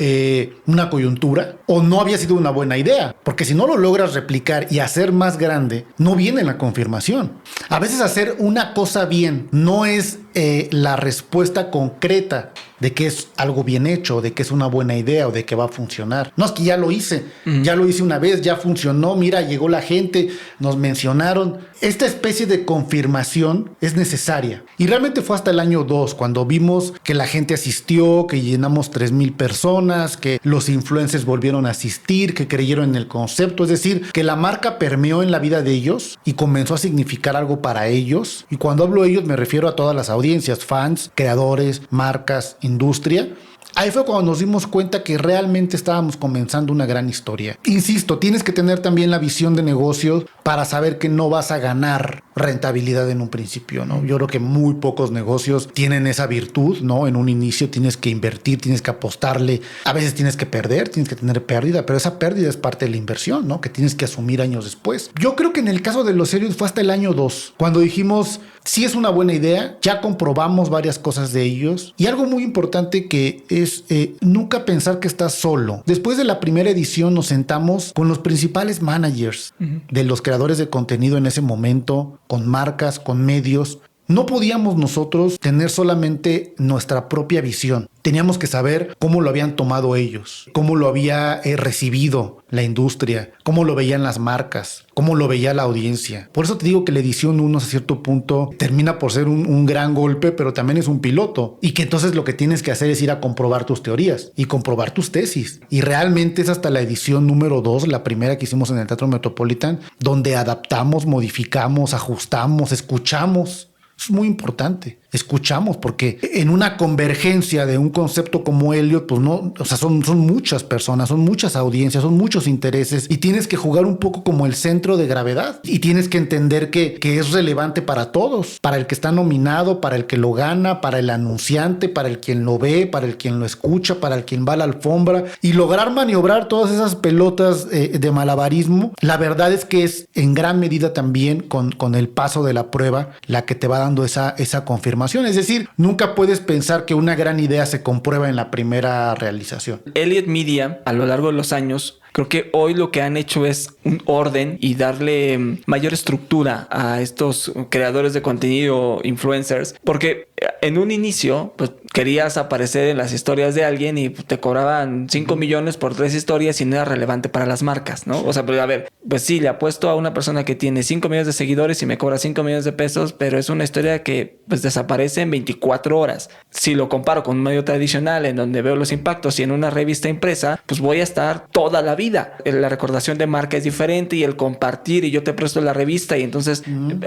una coyuntura o no había sido una buena idea. Porque si no lo logras replicar y hacer más grande, no viene la confirmación. A veces hacer una cosa bien no es la respuesta concreta de que es algo bien hecho, de que es una buena idea o de que va a funcionar. No, es que ya lo hice, ya lo hice una vez, ya funcionó, mira, llegó la gente, nos mencionaron. Esta especie de confirmación es necesaria. Y realmente fue hasta el año 2 cuando vimos que la gente asistió, que llenamos 3,000 personas, que los influencers volvieron a asistir, que creyeron en el concepto. Es decir, que la marca permeó en la vida de ellos y comenzó a significar algo para ellos. Y cuando hablo de ellos me refiero a todas las audiencias, fans, creadores, marcas, industria. Ahí fue cuando nos dimos cuenta que realmente estábamos comenzando una gran historia. Insisto, tienes que tener también la visión de negocios para saber que no vas a ganar rentabilidad en un principio, ¿no? Yo creo que muy pocos negocios tienen esa virtud, ¿no? En un inicio tienes que invertir, tienes que apostarle, a veces tienes que perder, tienes que tener pérdida, pero esa pérdida es parte de la inversión, ¿no? Que tienes que asumir años después. Yo creo que en el caso de los Elliot fue hasta el año 2, cuando dijimos, sí es una buena idea, ya comprobamos varias cosas de ellos y algo muy importante que es nunca pensar que estás solo. Después de la primera edición nos sentamos con los principales managers de los creadores de contenido en ese momento, con marcas, con medios. No podíamos nosotros tener solamente nuestra propia visión. Teníamos que saber cómo lo habían tomado ellos, cómo lo había recibido la industria, cómo lo veían las marcas, cómo lo veía la audiencia. Por eso te digo que la edición 1 a cierto punto termina por ser un gran golpe, pero también es un piloto. Y que entonces lo que tienes que hacer es ir a comprobar tus teorías y comprobar tus tesis. Y realmente es hasta la edición número 2, la primera que hicimos en el Teatro Metropolitan, donde adaptamos, modificamos, ajustamos, escuchamos. Es muy importante. Escuchamos, porque en una convergencia de un concepto como Elliot, pues no, o sea, son muchas personas, son muchas audiencias, son muchos intereses y tienes que jugar un poco como el centro de gravedad y tienes que entender que es relevante para todos, para el que está nominado, para el que lo gana, para el anunciante, para el quien lo ve, para el quien lo escucha, para el quien va a la alfombra y lograr maniobrar todas esas pelotas de malabarismo. La verdad es que es en gran medida también con el paso de la prueba la que te va dando esa confirmación. Es decir, nunca puedes pensar que una gran idea se comprueba en la primera realización. Elliot Media, a lo largo de los años, creo que hoy lo que han hecho es un orden y darle mayor estructura a estos creadores de contenido, influencers, porque en un inicio, pues querías aparecer en las historias de alguien y te cobraban 5 millones por 3 historias y no era relevante para las marcas, ¿no? O sea, pero a ver, pues sí, le apuesto a una persona que tiene 5 millones de seguidores y me cobra 5 millones de pesos, pero es una historia que pues desaparece en 24 horas. Si lo comparo con un medio tradicional en donde veo los impactos y en una revista impresa, pues voy a estar toda la vida. La recordación de marca es diferente y el compartir y yo te presto la revista y entonces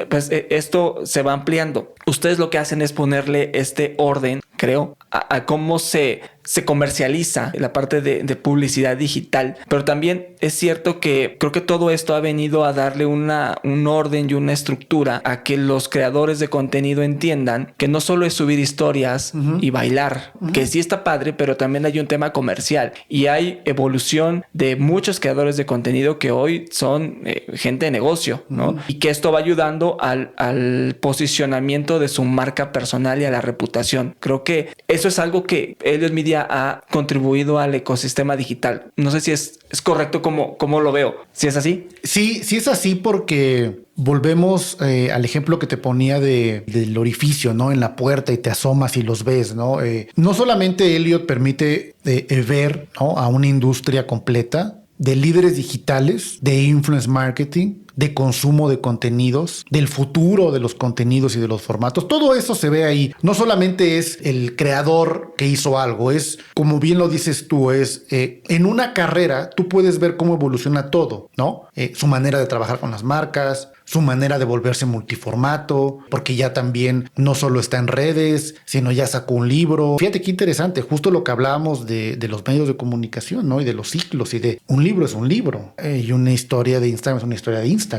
pues esto se va ampliando. Ustedes lo que hacen es ponerle este orden creo, a cómo se comercializa la parte de publicidad digital. Pero también es cierto que creo que todo esto ha venido a darle un orden y una estructura a que los creadores de contenido entiendan que no solo es subir historias y bailar, que sí está padre, pero también hay un tema comercial y hay evolución de muchos creadores de contenido que hoy son gente de negocio, ¿no? Y que esto va ayudando al posicionamiento de su marca personal y a la reputación. Creo que eso es algo que Elliott Media ha contribuido al ecosistema digital. No sé si es correcto como lo veo. ¿Sí es así? Sí es así porque volvemos al ejemplo que te ponía del orificio, ¿no? En la puerta y te asomas y los ves, ¿no? No solamente Elliott permite ver, ¿no?, a una industria completa de líderes digitales, de influence marketing, de consumo de contenidos, del futuro de los contenidos y de los formatos. Todo eso se ve ahí. No solamente es el creador que hizo algo, es, como bien lo dices tú, es en una carrera tú puedes ver cómo evoluciona todo, ¿no? Su manera de trabajar con las marcas, su manera de volverse multiformato, porque ya también no solo está en redes, sino ya sacó un libro. Fíjate qué interesante, justo lo que hablábamos de los medios de comunicación, ¿no? Y de los ciclos, y de un libro es un libro, y una historia de Instagram es una historia de Instagram.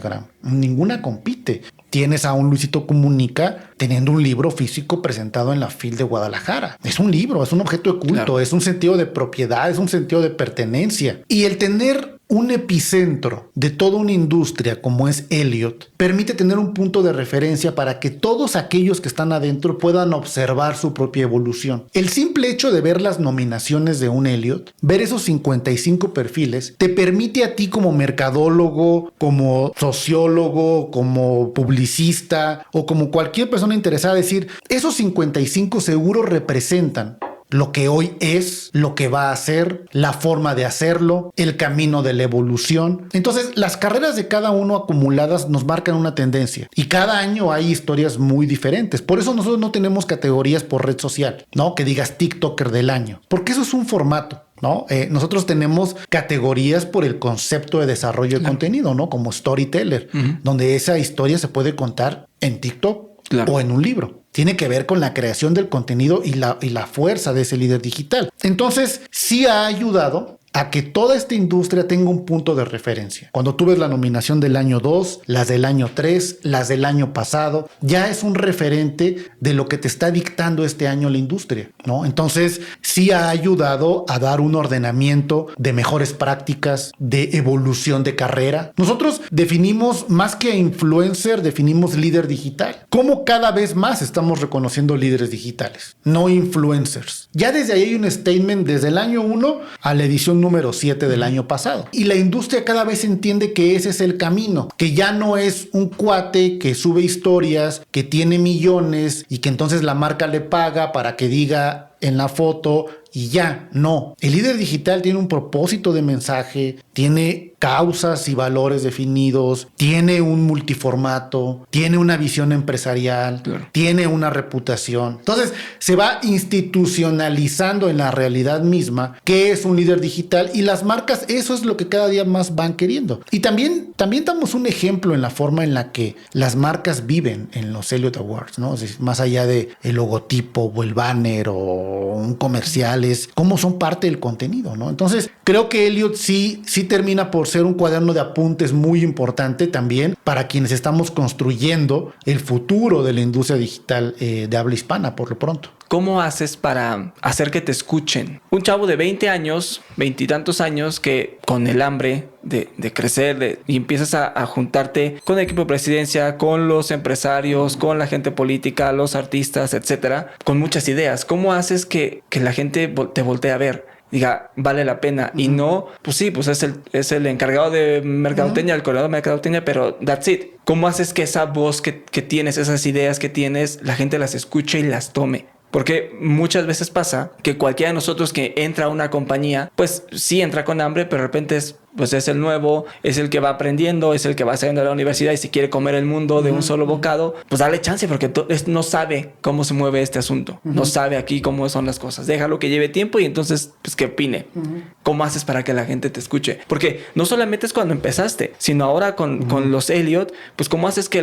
Ninguna compite. Tienes a un Luisito Comunica teniendo un libro físico presentado en la FIL de Guadalajara. Es un libro, es un objeto de culto, claro. Es un sentido de propiedad, es un sentido de pertenencia. Y el tener un epicentro de toda una industria como es Elliott permite tener un punto de referencia para que todos aquellos que están adentro puedan observar su propia evolución. El simple hecho de ver las nominaciones de un Elliott, ver esos 55 perfiles, te permite a ti como mercadólogo, como sociólogo, como publicista o como cualquier persona interesada decir, esos 55 seguro representan lo que hoy es, lo que va a ser, la forma de hacerlo, el camino de la evolución. Entonces, las carreras de cada uno acumuladas nos marcan una tendencia y cada año hay historias muy diferentes. Por eso nosotros no tenemos categorías por red social, ¿no? Que digas TikToker del año, porque eso es un formato, ¿no? Nosotros tenemos categorías por el concepto de desarrollo de contenido, ¿no? Como storyteller, donde esa historia se puede contar en TikTok o en un libro. Tiene que ver con la creación del contenido y la fuerza de ese líder digital. Entonces, sí ha ayudado a que toda esta industria tenga un punto de referencia. Cuando tú ves la nominación del año 2, las del año 3, las del año pasado, ya es un referente de lo que te está dictando este año la industria, ¿no? Entonces, sí ha ayudado a dar un ordenamiento de mejores prácticas, de evolución de carrera. Nosotros definimos, más que influencer, definimos líder digital. ¿Cómo cada vez más estamos reconociendo líderes digitales, no influencers? Ya desde ahí hay un statement desde el año 1 a la edición número 7 del año pasado. Y la industria cada vez entiende que ese es el camino, que ya no es un cuate que sube historias, que tiene millones y que entonces la marca le paga para que diga en la foto y ya. No. El líder digital tiene un propósito de mensaje, tiene causas y valores definidos, tiene un multiformato, tiene una visión empresarial, claro, tiene una reputación. Entonces se va institucionalizando en la realidad misma qué es un líder digital y las marcas, eso es lo que cada día más van queriendo. Y también damos un ejemplo en la forma en la que las marcas viven en los Elliott Awards, ¿no? Es decir, más allá de el logotipo o el banner o un comercial, es cómo son parte del contenido, ¿no? Entonces creo que Elliott sí termina por ser un cuaderno de apuntes muy importante también para quienes estamos construyendo el futuro de la industria digital de habla hispana por lo pronto. ¿Cómo haces para hacer que te escuchen? Un chavo de 20 años, 20 y tantos años, que con el hambre de crecer y empiezas a juntarte con el equipo de presidencia, con los empresarios, con la gente política, los artistas, etcétera, con muchas ideas. ¿Cómo haces que la gente te voltee a ver? Diga, vale la pena. Y no, pues sí, pues es el encargado de mercadotecnia, el coordinador de mercadotecnia, pero that's it. ¿Cómo haces que esa voz que tienes, esas ideas que tienes, la gente las escuche y las tome? Porque muchas veces pasa que cualquiera de nosotros que entra a una compañía, pues sí entra con hambre, pero de repente es, pues es el nuevo, es el que va aprendiendo, es el que va saliendo de la universidad y si quiere comer el mundo de un solo bocado, pues dale chance porque no sabe cómo se mueve este asunto. No sabe aquí cómo son las cosas. Déjalo que lleve tiempo y entonces, pues que opine. ¿Cómo haces para que la gente te escuche? Porque no solamente es cuando empezaste, sino ahora con los Elliot, pues cómo haces que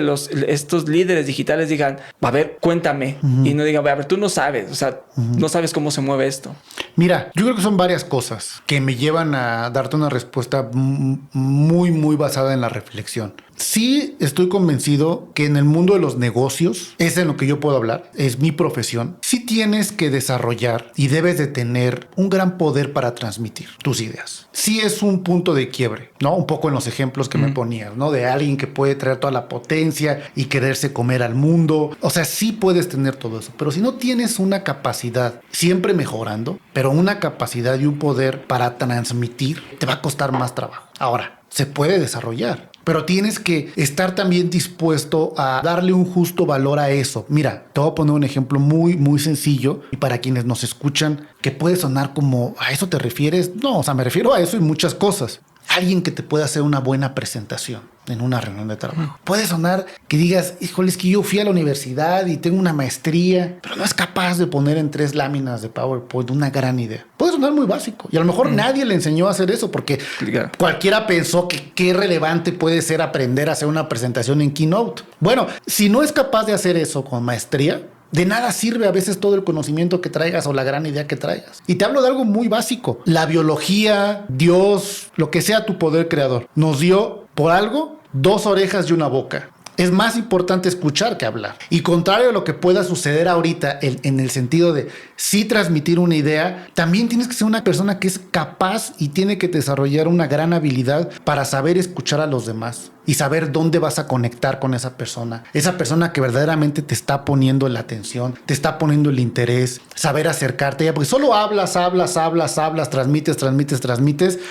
estos líderes digitales digan, a ver, cuéntame. Y no digan, a ver, tú no sabes, o sea, no sabes cómo se mueve esto. Mira, yo creo que son varias cosas que me llevan a darte una respuesta muy, muy basada en la reflexión. Sí estoy convencido que en el mundo de los negocios, es en lo que yo puedo hablar, es mi profesión, sí tienes que desarrollar y debes de tener un gran poder para transmitir tus ideas. Sí es un punto de quiebre, ¿no? Un poco en los ejemplos que me ponías, ¿no? De alguien que puede traer toda la potencia y quererse comer al mundo. O sea, sí puedes tener todo eso, pero si no tienes una capacidad, siempre mejorando, pero una capacidad y un poder para transmitir, te va a costar más trabajo. Ahora, se puede desarrollar, pero tienes que estar también dispuesto a darle un justo valor a eso. Mira, te voy a poner un ejemplo muy, muy sencillo y para quienes nos escuchan, que puede sonar como, ¿a eso te refieres? No, o sea, me refiero a eso y muchas cosas. Alguien que te pueda hacer una buena presentación en una reunión de trabajo. Puede sonar que digas, híjole, es que yo fui a la universidad y tengo una maestría, pero no es capaz de poner en 3 láminas de PowerPoint una gran idea. Puede sonar muy básico y a lo mejor nadie le enseñó a hacer eso porque cualquiera pensó que qué relevante puede ser aprender a hacer una presentación en Keynote. Bueno, si no es capaz de hacer eso con maestría, de nada sirve a veces todo el conocimiento que traigas o la gran idea que traigas. Y te hablo de algo muy básico. La biología, Dios, lo que sea tu poder creador, nos dio por algo 2 orejas y una boca. Es más importante escuchar que hablar. Y contrario a lo que pueda suceder ahorita en el sentido de sí transmitir una idea, también tienes que ser una persona que es capaz y tiene que desarrollar una gran habilidad para saber escuchar a los demás y saber dónde vas a conectar con esa persona que verdaderamente te está poniendo la atención, te está poniendo el interés, saber acercarte a ella, porque solo hablas, transmites,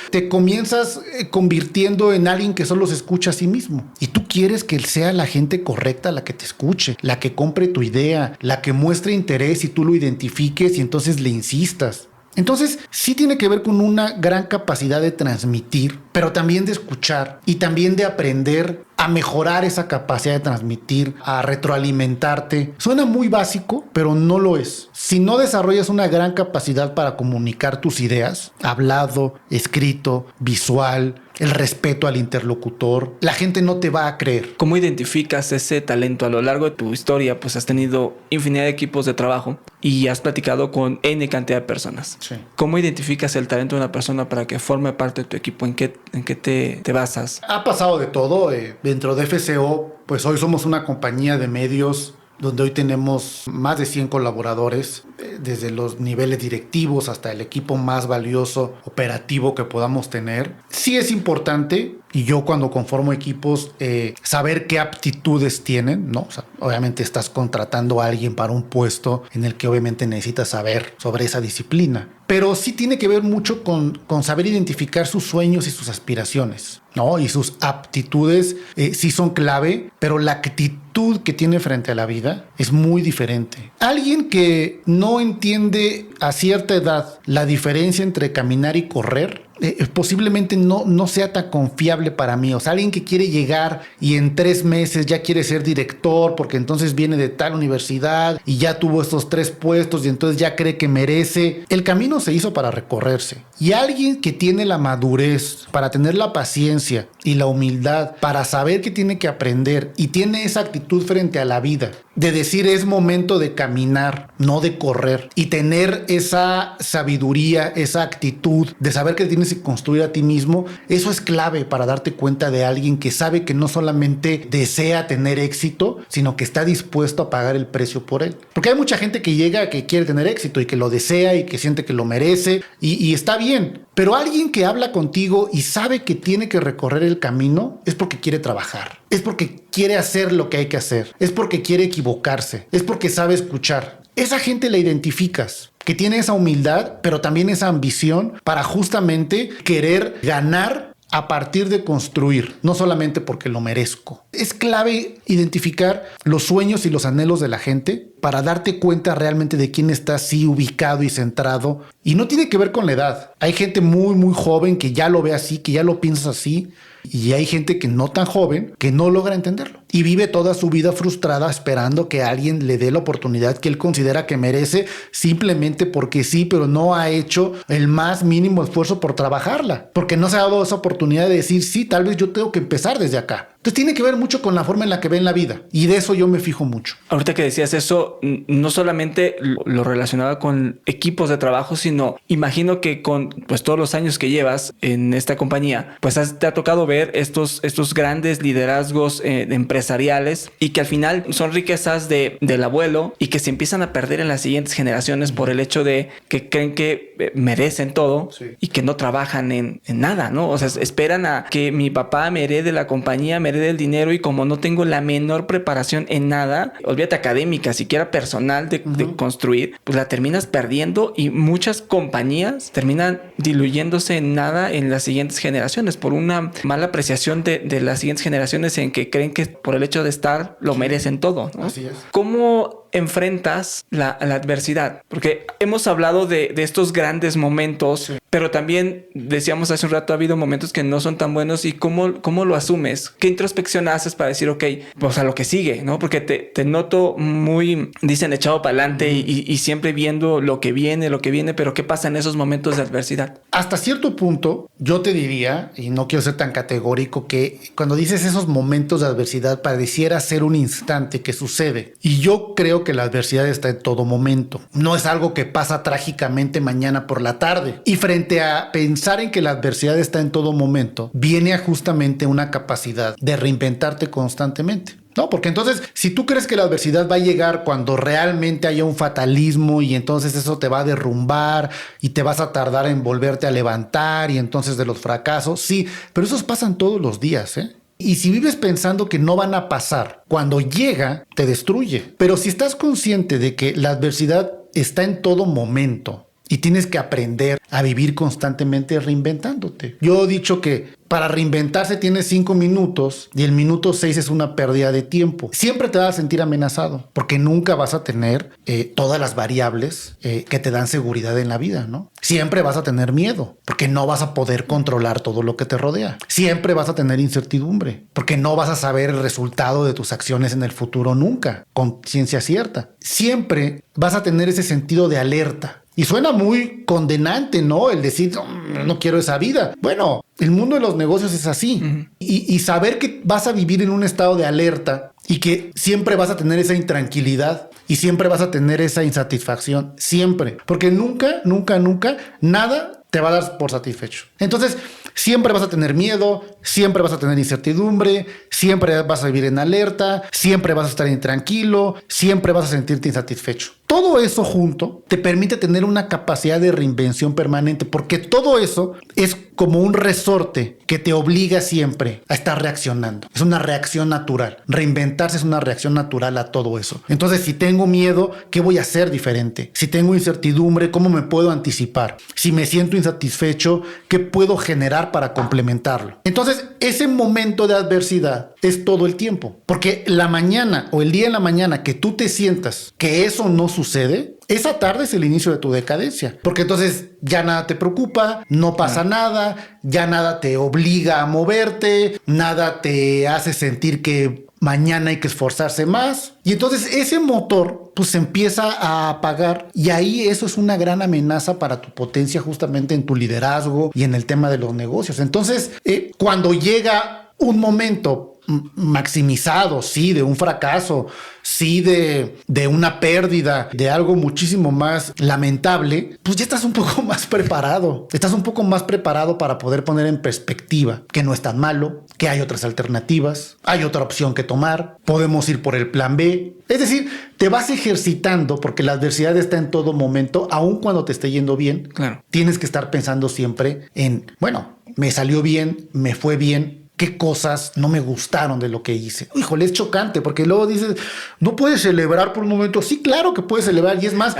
te comienzas convirtiendo en alguien que solo se escucha a sí mismo. Y tú quieres que sea la gente correcta la que te escuche, la que compre tu idea, la que muestre interés y tú lo identifiques y entonces le insistas. Entonces, sí tiene que ver con una gran capacidad de transmitir, pero también de escuchar y también de aprender a mejorar esa capacidad de transmitir, a retroalimentarte. Suena muy básico, pero no lo es. Si no desarrollas una gran capacidad para comunicar tus ideas, hablado, escrito, visual, el respeto al interlocutor, la gente no te va a creer. ¿Cómo identificas ese talento? A lo largo de tu historia, pues has tenido infinidad de equipos de trabajo y has platicado con N cantidad de personas. Sí. ¿Cómo identificas el talento de una persona para que forme parte de tu equipo? ¿En qué te basas? Ha pasado de todo. Dentro de FCO, pues hoy somos una compañía de medios donde hoy tenemos más de 100 colaboradores, desde los niveles directivos hasta el equipo más valioso operativo que podamos tener. Sí es importante, y yo cuando conformo equipos, saber qué aptitudes tienen, ¿no? O sea, obviamente estás contratando a alguien para un puesto en el que obviamente necesitas saber sobre esa disciplina. Pero sí tiene que ver mucho con saber identificar sus sueños y sus aspiraciones, ¿no? Y sus aptitudes sí son clave, pero la actitud que tiene frente a la vida es muy diferente. Alguien que no entiende a cierta edad la diferencia entre caminar y correr, posiblemente no sea tan confiable para mí. O sea, alguien que quiere llegar y en 3 meses ya quiere ser director porque entonces viene de tal universidad y ya tuvo estos 3 puestos y entonces ya cree que merece. El camino se hizo para recorrerse. Y alguien que tiene la madurez para tener la paciencia y la humildad para saber que tiene que aprender y tiene esa actitud frente a la vida de decir es momento de caminar, no de correr, y tener esa sabiduría, esa actitud de saber que tienes que construir a ti mismo, eso es clave para darte cuenta de alguien que sabe que no solamente desea tener éxito, sino que está dispuesto a pagar el precio por él. Porque hay mucha gente que llega que quiere tener éxito y que lo desea y que siente que lo merece y está bien, pero alguien que habla contigo y sabe que tiene que recorrer el camino es porque quiere trabajar, es porque quiere hacer lo que hay que hacer, es porque quiere equivocarse, es porque sabe escuchar. Esa gente la identificas, que tiene esa humildad, pero también esa ambición para justamente querer ganar a partir de construir, no solamente porque lo merezco. Es clave identificar los sueños y los anhelos de la gente para darte cuenta realmente de quién está así ubicado y centrado. Y no tiene que ver con la edad. Hay gente muy, muy joven que ya lo ve así, que ya lo piensa así. Y hay gente que no tan joven que no logra entenderlo y vive toda su vida frustrada esperando que alguien le dé la oportunidad que él considera que merece simplemente porque sí, pero no ha hecho el más mínimo esfuerzo por trabajarla, porque no se ha dado esa oportunidad de decir, sí, tal vez yo tengo que empezar desde acá. Entonces tiene que ver mucho con la forma en la que ven la vida y de eso yo me fijo mucho. Ahorita que decías eso, no solamente lo relacionaba con equipos de trabajo, sino imagino que con pues todos los años que llevas en esta compañía, pues te ha tocado ver estos grandes liderazgos empresariales y que al final son riquezas del abuelo y que se empiezan a perder en las siguientes generaciones por el hecho de que creen que merecen todo y que no trabajan en nada, ¿no? O sea, esperan a que mi papá me herede la compañía, me herede el dinero y como no tengo la menor preparación en nada, olvídate académica, siquiera personal de construir, pues la terminas perdiendo y muchas compañías terminan diluyéndose en nada en las siguientes generaciones por una mala apreciación de las siguientes generaciones en que creen que por el hecho de estar lo merecen todo, ¿no? Así es. ¿Cómo enfrentas la adversidad? Porque hemos hablado de estos grandes momentos, pero también decíamos hace un rato, ha habido momentos que no son tan buenos y ¿cómo lo asumes? ¿Qué introspección haces para decir, ok, pues a lo que sigue, ¿no? Porque te noto muy, dicen, echado para adelante y siempre viendo lo que viene, pero ¿qué pasa en esos momentos de adversidad? Hasta cierto punto, yo te diría, y no quiero ser tan categórico, que cuando dices esos momentos de adversidad pareciera ser un instante que sucede. Y yo creo que la adversidad está en todo momento. No es algo que pasa trágicamente mañana por la tarde. Y frente a pensar en que la adversidad está en todo momento, viene a justamente una capacidad de reinventarte constantemente. No, porque entonces, si tú crees que la adversidad va a llegar cuando realmente haya un fatalismo y entonces eso te va a derrumbar y te vas a tardar en volverte a levantar y entonces de los fracasos, sí, pero esos pasan todos los días, ¿eh? Y si vives pensando que no van a pasar, cuando llega, te destruye. Pero si estás consciente de que la adversidad está en todo momento y tienes que aprender a vivir constantemente reinventándote. Yo he dicho que para reinventarse tienes 5 minutos y el minuto 6 es una pérdida de tiempo. Siempre te vas a sentir amenazado porque nunca vas a tener todas las variables que te dan seguridad en la vida, ¿no? Siempre vas a tener miedo porque no vas a poder controlar todo lo que te rodea. Siempre vas a tener incertidumbre porque no vas a saber el resultado de tus acciones en el futuro nunca, con ciencia cierta. Siempre vas a tener ese sentido de alerta. Y suena muy condenante, ¿no? El decir, no quiero esa vida. Bueno, el mundo de los negocios es así. Y saber que vas a vivir en un estado de alerta y que siempre vas a tener esa intranquilidad y siempre vas a tener esa insatisfacción. Siempre. Porque nunca nada te va a dar por satisfecho. Entonces, siempre vas a tener miedo, siempre vas a tener incertidumbre, siempre vas a vivir en alerta, siempre vas a estar intranquilo, siempre vas a sentirte insatisfecho. Todo eso junto te permite tener una capacidad de reinvención permanente, porque todo eso es como un resorte que te obliga siempre a estar reaccionando. Es una reacción natural. Reinventarse es una reacción natural a todo eso. Entonces, si tengo miedo, ¿qué voy a hacer diferente? Si tengo incertidumbre, ¿cómo me puedo anticipar? Si me siento insatisfecho, ¿qué puedo generar para complementarlo? Entonces, ese momento de adversidad es todo el tiempo, porque la mañana o el día en la mañana que tú te sientas que eso no sucede, esa tarde es el inicio de tu decadencia, porque entonces ya nada te preocupa, no pasa nada, ya nada te obliga a moverte, nada te hace sentir que mañana hay que esforzarse más. Y entonces ese motor pues se empieza a apagar y ahí eso es una gran amenaza para tu potencia justamente en tu liderazgo y en el tema de los negocios. Entonces cuando llega un momento maximizado, sí, de un fracaso, sí, de una pérdida, de algo muchísimo más lamentable, pues ya estás un poco más preparado. Estás un poco más preparado para poder poner en perspectiva que no es tan malo, que hay otras alternativas, hay otra opción que tomar, podemos ir por el plan B. Es decir, te vas ejercitando porque la adversidad está en todo momento, aun cuando te esté yendo bien. Claro. Tienes que estar pensando siempre en, bueno, me salió bien, me fue bien, qué cosas no me gustaron de lo que hice. Híjole, es chocante porque luego dices, no puedes celebrar por un momento. Sí, claro que puedes celebrar y es más,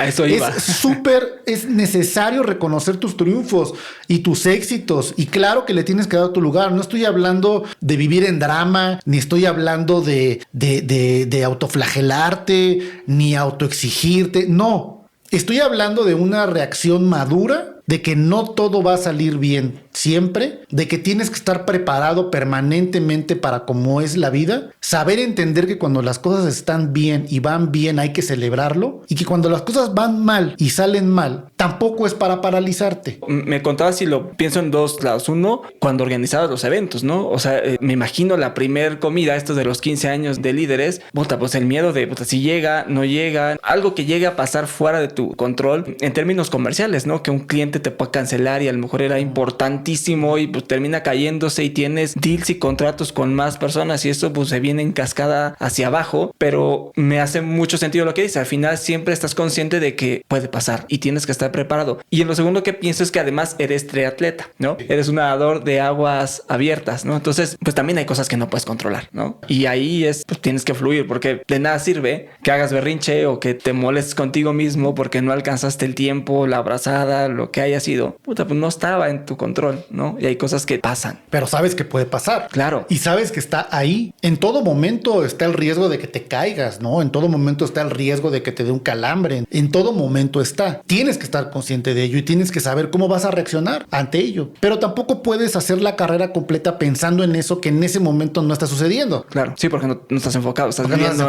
es necesario reconocer tus triunfos y tus éxitos y claro que le tienes que dar tu lugar. No estoy hablando de vivir en drama, ni estoy hablando de autoflagelarte, ni autoexigirte. No, estoy hablando de una reacción madura, de que no todo va a salir bien siempre, de que tienes que estar preparado permanentemente para cómo es la vida, saber entender que cuando las cosas están bien y van bien hay que celebrarlo y que cuando las cosas van mal y salen mal, tampoco es para paralizarte. Me contabas si lo pienso en dos lados. Uno, cuando organizabas los eventos, ¿no? O sea, me imagino la primer comida, estos de los 15 años de líderes, pues el miedo de si llega, no llega, algo que llegue a pasar fuera de tu control en términos comerciales, ¿no? Que un cliente te pueda cancelar y a lo mejor era importantísimo y pues termina cayéndose y tienes deals y contratos con más personas y eso pues se viene en cascada hacia abajo, pero me hace mucho sentido lo que dices. Al final siempre estás consciente de que puede pasar y tienes que estar preparado. Y en lo segundo que pienso es que además eres triatleta, ¿no? Eres un nadador de aguas abiertas, ¿no? Entonces pues también hay cosas que no puedes controlar, ¿no? Y ahí pues tienes que fluir porque de nada sirve que hagas berrinche o que te molestes contigo mismo porque no alcanzaste el tiempo, la abrazada, lo que haya sido. Pues no estaba en tu control, ¿no? Y hay cosas que pasan. Pero sabes que puede pasar. Claro. Y sabes que está ahí. En todo momento está el riesgo de que te caigas, ¿no? En todo momento está el riesgo de que te dé un calambre. En todo momento está. Tienes que estar consciente de ello y tienes que saber cómo vas a reaccionar ante ello. Pero tampoco puedes hacer la carrera completa pensando en eso que en ese momento no está sucediendo. Claro. Sí, porque no estás enfocado. Estás viviendo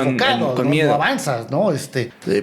con miedo. No avanzas, ¿no?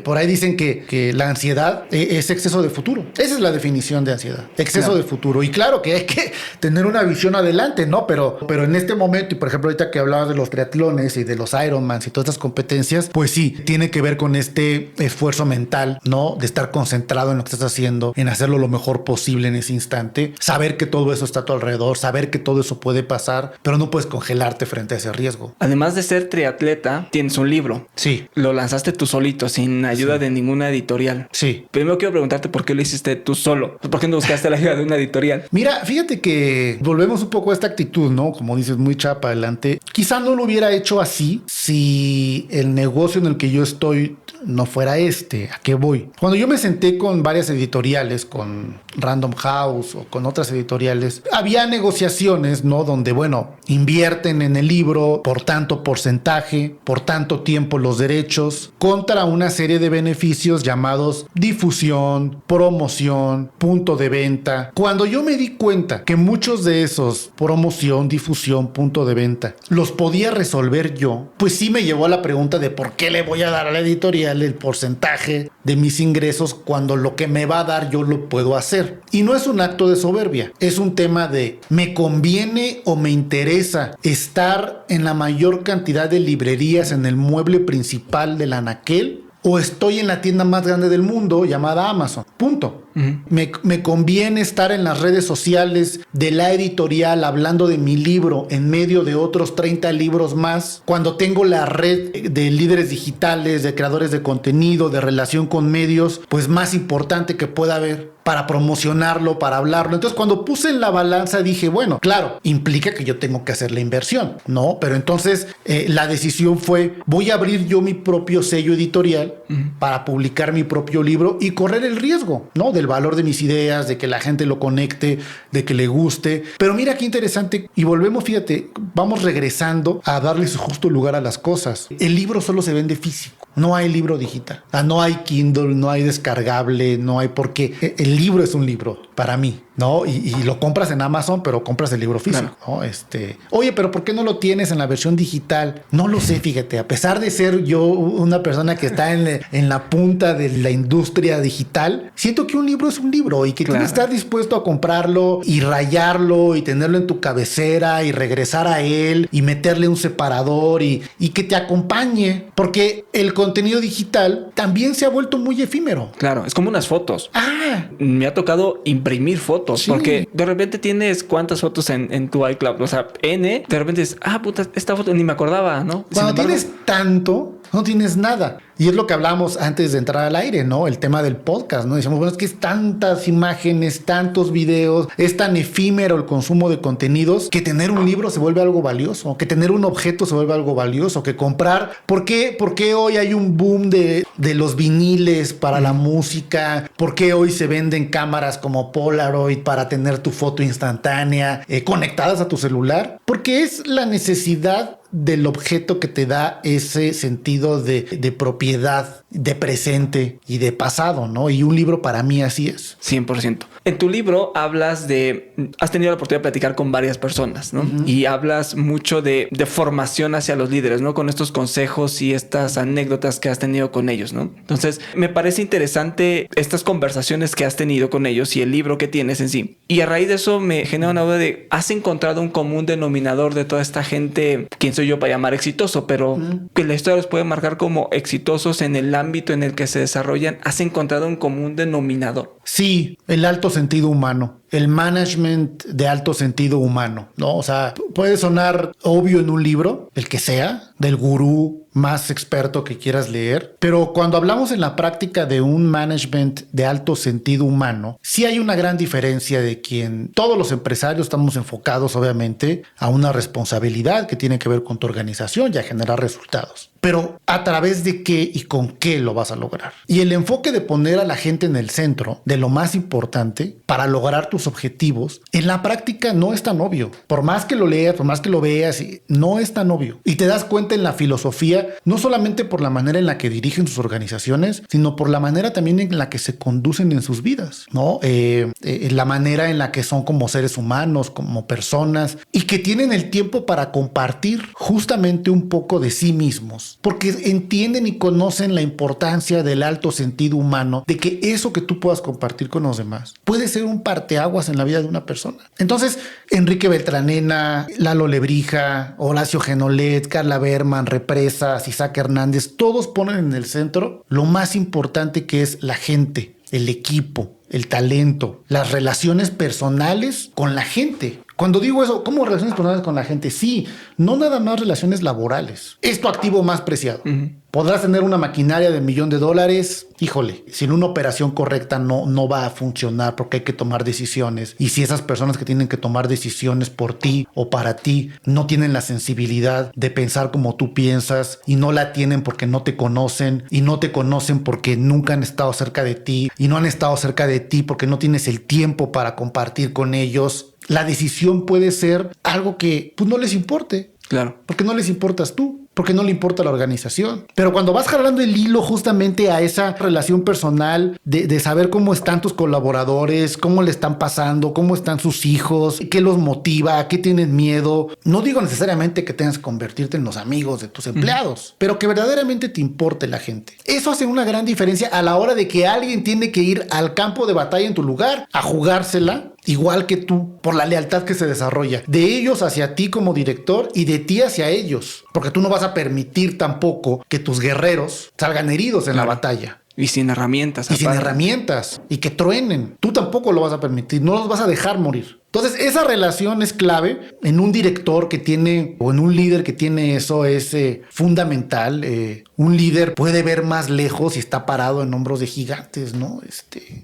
Por ahí dicen que la ansiedad es exceso de futuro. Esa es la definición de ansiedad. Exceso de futuro. Y claro que hay que tener una visión adelante, ¿no? Pero en este momento, y por ejemplo ahorita que hablabas de los triatlones y de los Ironmans y todas estas competencias, pues sí, tiene que ver con este esfuerzo mental, ¿no? De estar concentrado en lo que estás haciendo, en hacerlo lo mejor posible en ese instante, saber que todo eso está a tu alrededor, saber que todo eso puede pasar, pero no puedes congelarte frente a ese riesgo. Además de ser triatleta, tienes un libro. Sí. Lo lanzaste tú solito, sin ayuda de ninguna editorial. Sí. Primero quiero preguntarte por qué lo hiciste tú solo. ¿Por qué no buscaste la ayuda de una editorial? Mira, fíjate que volvemos un poco a esta actitud, ¿no? Como dices, muy echada para adelante. Quizá no lo hubiera hecho así si el negocio en el que yo estoy no fuera ¿A qué voy? Cuando yo me senté con varias editoriales, con Random House o con otras editoriales, había negociaciones, ¿no? Donde, bueno, invierten en el libro por tanto porcentaje, por tanto tiempo los derechos, contra una serie de beneficios llamados difusión, promoción, punto de venta. Cuando yo me di cuenta que muchos de esos promoción, difusión, punto de venta los podía resolver yo, pues sí me llevó a la pregunta de por qué le voy a dar a la editorial el porcentaje de mis ingresos cuando lo que me va a dar yo lo puedo hacer. Y no es un acto de soberbia, es un tema de me conviene o me interesa estar en la mayor cantidad de librerías en el mueble principal del anaquel o estoy en la tienda más grande del mundo llamada Amazon. Punto. Uh-huh. Me conviene estar en las redes sociales de la editorial hablando de mi libro en medio de otros 30 libros más, cuando tengo la red de líderes digitales, de creadores de contenido, de relación con medios, pues más importante que pueda haber para promocionarlo, para hablarlo. Entonces, cuando puse en la balanza, dije, bueno, claro, implica que yo tengo que hacer la inversión, ¿no? Pero entonces la decisión fue, voy a abrir yo mi propio sello editorial para publicar mi propio libro y correr el riesgo, ¿no? Del valor de mis ideas, de que la gente lo conecte, de que le guste. Pero mira qué interesante. Y volvemos, fíjate, vamos regresando a darle su justo lugar a las cosas. El libro solo se vende físico. No hay libro digital. No hay Kindle, no hay descargable, no hay por qué. El libro es un libro para mí, ¿no? Y lo compras en Amazon, pero compras el libro físico, claro. ¿No? Oye, pero ¿por qué no lo tienes en la versión digital? No lo sé, fíjate. A pesar de ser yo una persona que está en la punta de la industria digital, siento que un libro es un libro y que tienes que estar dispuesto a comprarlo y rayarlo y tenerlo en tu cabecera y regresar a él y meterle un separador y que te acompañe, porque el contenido digital también se ha vuelto muy efímero. Claro, es como unas fotos. Me ha tocado imprimir fotos, sí. Porque de repente tienes cuántas fotos en tu iCloud, o sea, de repente es, puta, esta foto ni me acordaba, ¿no? Cuando tienes tanto, no tienes nada. Y es lo que hablamos antes de entrar al aire, ¿no? El tema del podcast, ¿no? Decíamos, bueno, es que es tantas imágenes, tantos videos, es tan efímero el consumo de contenidos que tener un libro se vuelve algo valioso, que tener un objeto se vuelve algo valioso, que comprar. ¿Por qué hoy hay un boom de los viniles para la música? ¿Por qué hoy se venden cámaras como Polaroid para tener tu foto instantánea conectadas a tu celular? Porque es la necesidad del objeto que te da ese sentido de propiedad, de presente y de pasado, ¿no? Y un libro para mí así es. 100%. En tu libro hablas has tenido la oportunidad de platicar con varias personas, ¿no? Uh-huh. Y hablas mucho de formación hacia los líderes, ¿no? Con estos consejos y estas anécdotas que has tenido con ellos, ¿no? Entonces, me parece interesante estas conversaciones que has tenido con ellos y el libro que tienes en sí. Y a raíz de eso me genera una duda de, ¿has encontrado un común denominador de toda esta gente, quién soy yo para llamar exitoso, pero que la historia los puede marcar como exitosos en el ámbito en el que se desarrollan? ¿Has encontrado un común denominador? Sí, el alto sentido humano, el management de alto sentido humano, ¿no? O sea, puede sonar obvio en un libro, el que sea, del gurú más experto que quieras leer, pero cuando hablamos en la práctica de un management de alto sentido humano, sí hay una gran diferencia de quien todos los empresarios estamos enfocados, obviamente, a una responsabilidad que tiene que ver con tu organización y a generar resultados. Pero ¿a través de qué y con qué lo vas a lograr? Y el enfoque de poner a la gente en el centro de lo más importante para lograr tus objetivos, en la práctica no es tan obvio. Por más que lo leas, por más que lo veas, no es tan obvio. Y te das cuenta en la filosofía, no solamente por la manera en la que dirigen sus organizaciones, sino por la manera también en la que se conducen en sus vidas, ¿no? La manera en la que son como seres humanos, como personas, y que tienen el tiempo para compartir justamente un poco de sí mismos. Porque entienden y conocen la importancia del alto sentido humano, de que eso que tú puedas compartir con los demás puede ser un parteaguas en la vida de una persona. Entonces, Enrique Beltranena, Lalo Lebrija, Horacio Genolet, Carla Berman, Represas, Isaac Hernández, todos ponen en el centro lo más importante que es la gente, el equipo, el talento, las relaciones personales con la gente. Cuando digo eso, ¿cómo relaciones personales con la gente? Sí, no nada más relaciones laborales. Es tu activo más preciado. Uh-huh. Podrás tener una maquinaria de $1,000,000. Híjole, sin una operación correcta no va a funcionar porque hay que tomar decisiones. Y si esas personas que tienen que tomar decisiones por ti o para ti no tienen la sensibilidad de pensar como tú piensas y no la tienen porque no te conocen y no te conocen porque nunca han estado cerca de ti y no han estado cerca de ti porque no tienes el tiempo para compartir con ellos, la decisión puede ser algo que pues, no les importe. Claro. Porque no les importas tú, porque no le importa la organización. Pero cuando vas jalando el hilo justamente a esa relación personal de saber cómo están tus colaboradores, cómo le están pasando, cómo están sus hijos, qué los motiva, qué tienen miedo. No digo necesariamente que tengas que convertirte en los amigos de tus empleados, pero que verdaderamente te importe la gente. Eso hace una gran diferencia a la hora de que alguien tiene que ir al campo de batalla en tu lugar a jugársela igual que tú, por la lealtad que se desarrolla de ellos hacia ti como director y de ti hacia ellos, porque tú no vas a permitir tampoco que tus guerreros salgan heridos en la batalla. Y sin herramientas. Y sin herramientas. Y que truenen. Tú tampoco lo vas a permitir. No los vas a dejar morir. Entonces, esa relación es clave en un director que tiene, o en un líder que tiene eso, es fundamental. Un líder puede ver más lejos y está parado en hombros de gigantes, ¿no?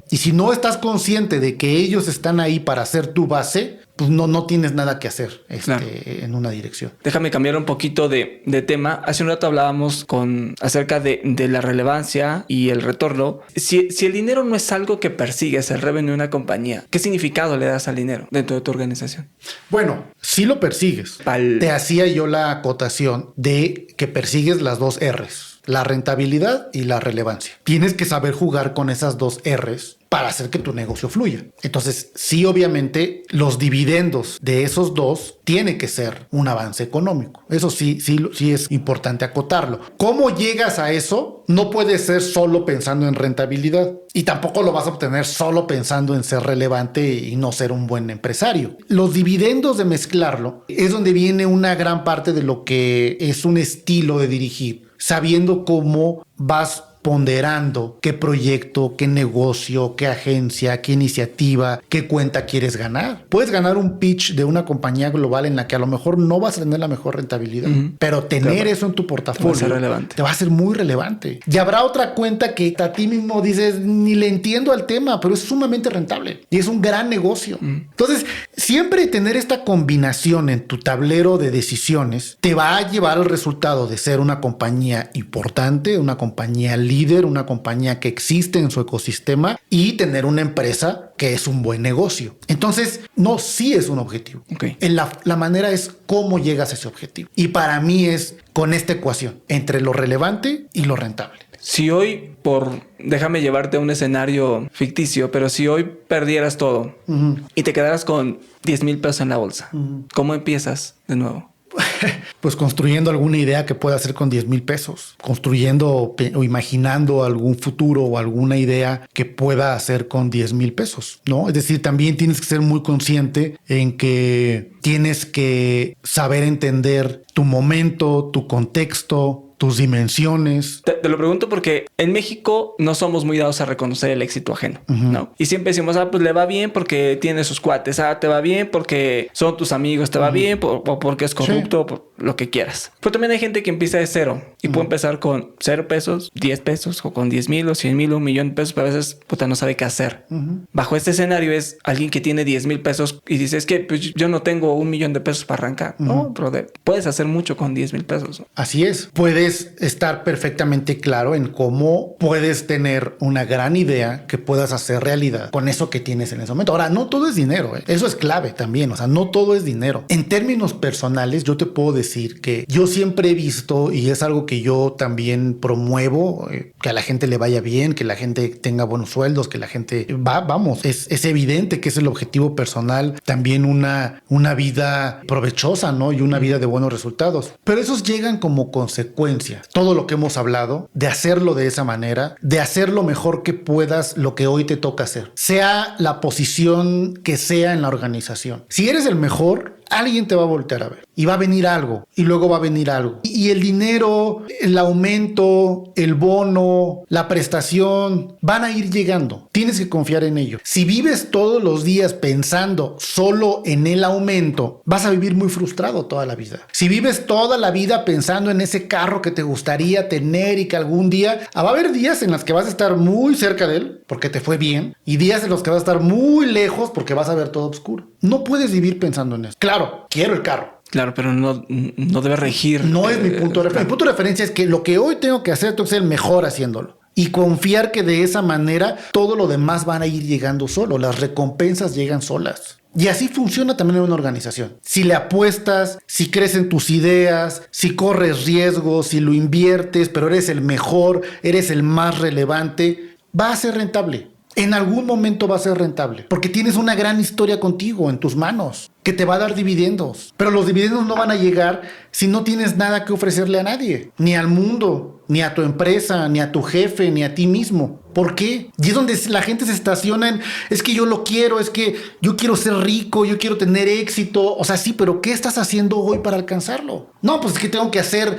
Y si no estás consciente de que ellos están ahí para ser tu base, pues no tienes nada que hacer claro. En una dirección. Déjame cambiar un poquito de tema. Hace un rato hablábamos acerca de la relevancia y el retorno. Si el dinero no es algo que persigues, el revenue de una compañía, ¿qué significado le das al dinero dentro de tu organización? Bueno, sí lo persigues. Te hacía yo la acotación de que persigues las dos R's. La rentabilidad y la relevancia. Tienes que saber jugar con esas dos R's para hacer que tu negocio fluya. Entonces, sí, obviamente, los dividendos de esos dos tiene que ser un avance económico. Eso sí es importante acotarlo. ¿Cómo llegas a eso? No puede ser solo pensando en rentabilidad y tampoco lo vas a obtener solo pensando en ser relevante y no ser un buen empresario. Los dividendos de mezclarlo es donde viene una gran parte de lo que es un estilo de dirigir, sabiendo cómo vas ponderando qué proyecto, qué negocio, qué agencia, qué iniciativa, qué cuenta quieres ganar. Puedes ganar un pitch de una compañía global en la que a lo mejor no vas a tener la mejor rentabilidad, pero tener eso en tu portafolio te va a ser muy relevante. Y habrá otra cuenta que a ti mismo dices, ni le entiendo al tema, pero es sumamente rentable y es un gran negocio. Entonces, siempre tener esta combinación en tu tablero de decisiones te va a llevar al resultado de ser una compañía importante, una compañía líder, una compañía que existe en su ecosistema y tener una empresa que es un buen negocio. Entonces, no, sí es un objetivo. Okay. La manera es cómo llegas a ese objetivo. Y para mí es con esta ecuación entre lo relevante y lo rentable. Si hoy, déjame llevarte a un escenario ficticio, pero si hoy perdieras todo y te quedaras con 10,000 pesos en la bolsa, ¿cómo empiezas de nuevo? Pues construyendo alguna idea que pueda hacer con 10,000 pesos, construyendo o imaginando algún futuro o alguna idea que pueda hacer con 10,000 pesos, ¿no? Es decir, también tienes que ser muy consciente en que tienes que saber entender tu momento, tu contexto, tus dimensiones. Te lo pregunto porque en México no somos muy dados a reconocer el éxito ajeno, ¿no? Y siempre decimos, pues le va bien porque tiene sus cuates, te va bien porque son tus amigos, te va bien o porque es corrupto, por lo que quieras. Pero también hay gente que empieza de cero y puede empezar con 0 pesos, 10 pesos o con 10,000 o 100,000 o 1,000,000 de pesos, pero a veces no sabe qué hacer. Bajo este escenario es alguien que tiene 10,000 pesos y dice, es que pues, yo no tengo 1,000,000 de pesos para arrancar. No, brother, puedes hacer mucho con 10,000 pesos. Así es. Puedes estar perfectamente claro en cómo puedes tener una gran idea que puedas hacer realidad con eso que tienes en ese momento. Ahora, no todo es dinero, ¿eh? Eso es clave también. O sea, no todo es dinero. En términos personales, yo te puedo decir que yo siempre he visto, y es algo que yo también promuevo, que a la gente le vaya bien, que la gente tenga buenos sueldos, que la gente es evidente que es el objetivo personal, también una vida provechosa, ¿no? Y una vida de buenos resultados. Pero esos llegan como consecuencia. Todo lo que hemos hablado, de hacerlo de esa manera, de hacer lo mejor que puedas lo que hoy te toca hacer, sea la posición que sea en la organización. Si eres el mejor, alguien te va a voltear a ver y va a venir algo y luego va a venir algo. Y el dinero, el aumento, el bono, la prestación van a ir llegando. Tienes que confiar en ello. Si vives todos los días pensando solo en el aumento, vas a vivir muy frustrado toda la vida. Si vives toda la vida pensando en ese carro que te gustaría tener y que algún día va a haber días en los que vas a estar muy cerca de él porque te fue bien y días en los que vas a estar muy lejos porque vas a ver todo oscuro. No puedes vivir pensando en eso. Claro, quiero el carro. Claro, pero no debe regir. No es mi punto de referencia. Mi punto de referencia es que lo que hoy tengo que hacer, tengo que ser el mejor haciéndolo. Y confiar que de esa manera todo lo demás van a ir llegando solo. Las recompensas llegan solas. Y así funciona también en una organización. Si le apuestas, si crees en tus ideas, si corres riesgos, si lo inviertes, pero eres el mejor, eres el más relevante, va a ser rentable. En algún momento va a ser rentable, porque tienes una gran historia contigo en tus manos que te va a dar dividendos. Pero los dividendos no van a llegar si no tienes nada que ofrecerle a nadie, ni al mundo, ni a tu empresa, ni a tu jefe, ni a ti mismo. ¿Por qué? Y es donde la gente se estaciona en, es que yo lo quiero, es que yo quiero ser rico, yo quiero tener éxito. O sea, sí, pero ¿qué estás haciendo hoy para alcanzarlo? No, pues es que tengo que hacer,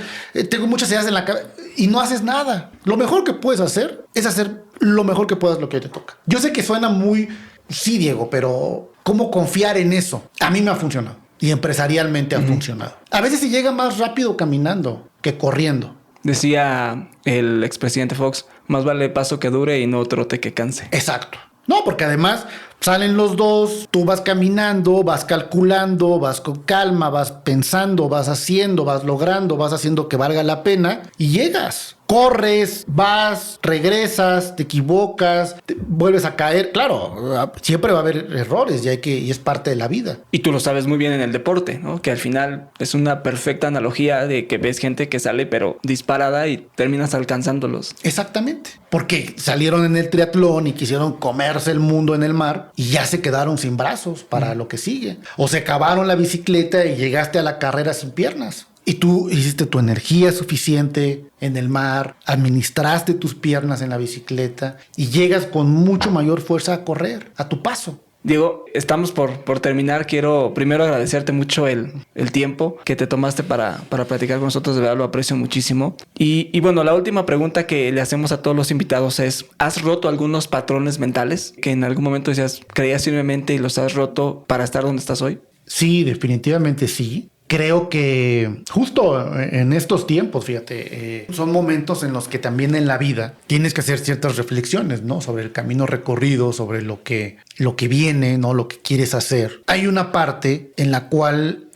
tengo muchas ideas en la cabeza y no haces nada. Lo mejor que puedes hacer es hacer lo mejor que puedas lo que te toca. Yo sé que suena muy, sí, Diego, pero ¿cómo confiar en eso? A mí me ha funcionado y empresarialmente ha funcionado. A veces se llega más rápido caminando que corriendo. Decía el expresidente Fox, más vale paso que dure y no trote que canse. Exacto. No, porque además salen los dos, tú vas caminando, vas calculando, vas con calma, vas pensando, vas haciendo, vas logrando, vas haciendo que valga la pena y llegas. Corres, vas, regresas, te equivocas, vuelves a caer. Claro, siempre va a haber errores y es parte de la vida. Y tú lo sabes muy bien en el deporte, ¿no? Que al final es una perfecta analogía de que ves gente que sale pero disparada y terminas alcanzándolos. Exactamente. Porque salieron en el triatlón y quisieron comerse el mundo en el mar y ya se quedaron sin brazos para lo que sigue. O se acabaron la bicicleta y llegaste a la carrera sin piernas. Y tú hiciste tu energía suficiente en el mar, administraste tus piernas en la bicicleta y llegas con mucho mayor fuerza a correr a tu paso. Diego, estamos por terminar. Quiero primero agradecerte mucho el tiempo que te tomaste para platicar con nosotros. De verdad lo aprecio muchísimo. Y bueno, la última pregunta que le hacemos a todos los invitados es: ¿has roto algunos patrones mentales que en algún momento creías firmemente y los has roto para estar donde estás hoy? Sí, definitivamente sí. Creo que justo en estos tiempos, fíjate, son momentos en los que también en la vida tienes que hacer ciertas reflexiones, ¿no? Sobre el camino recorrido, sobre lo que viene, ¿no? Lo que quieres hacer. Hay una parte en la cual,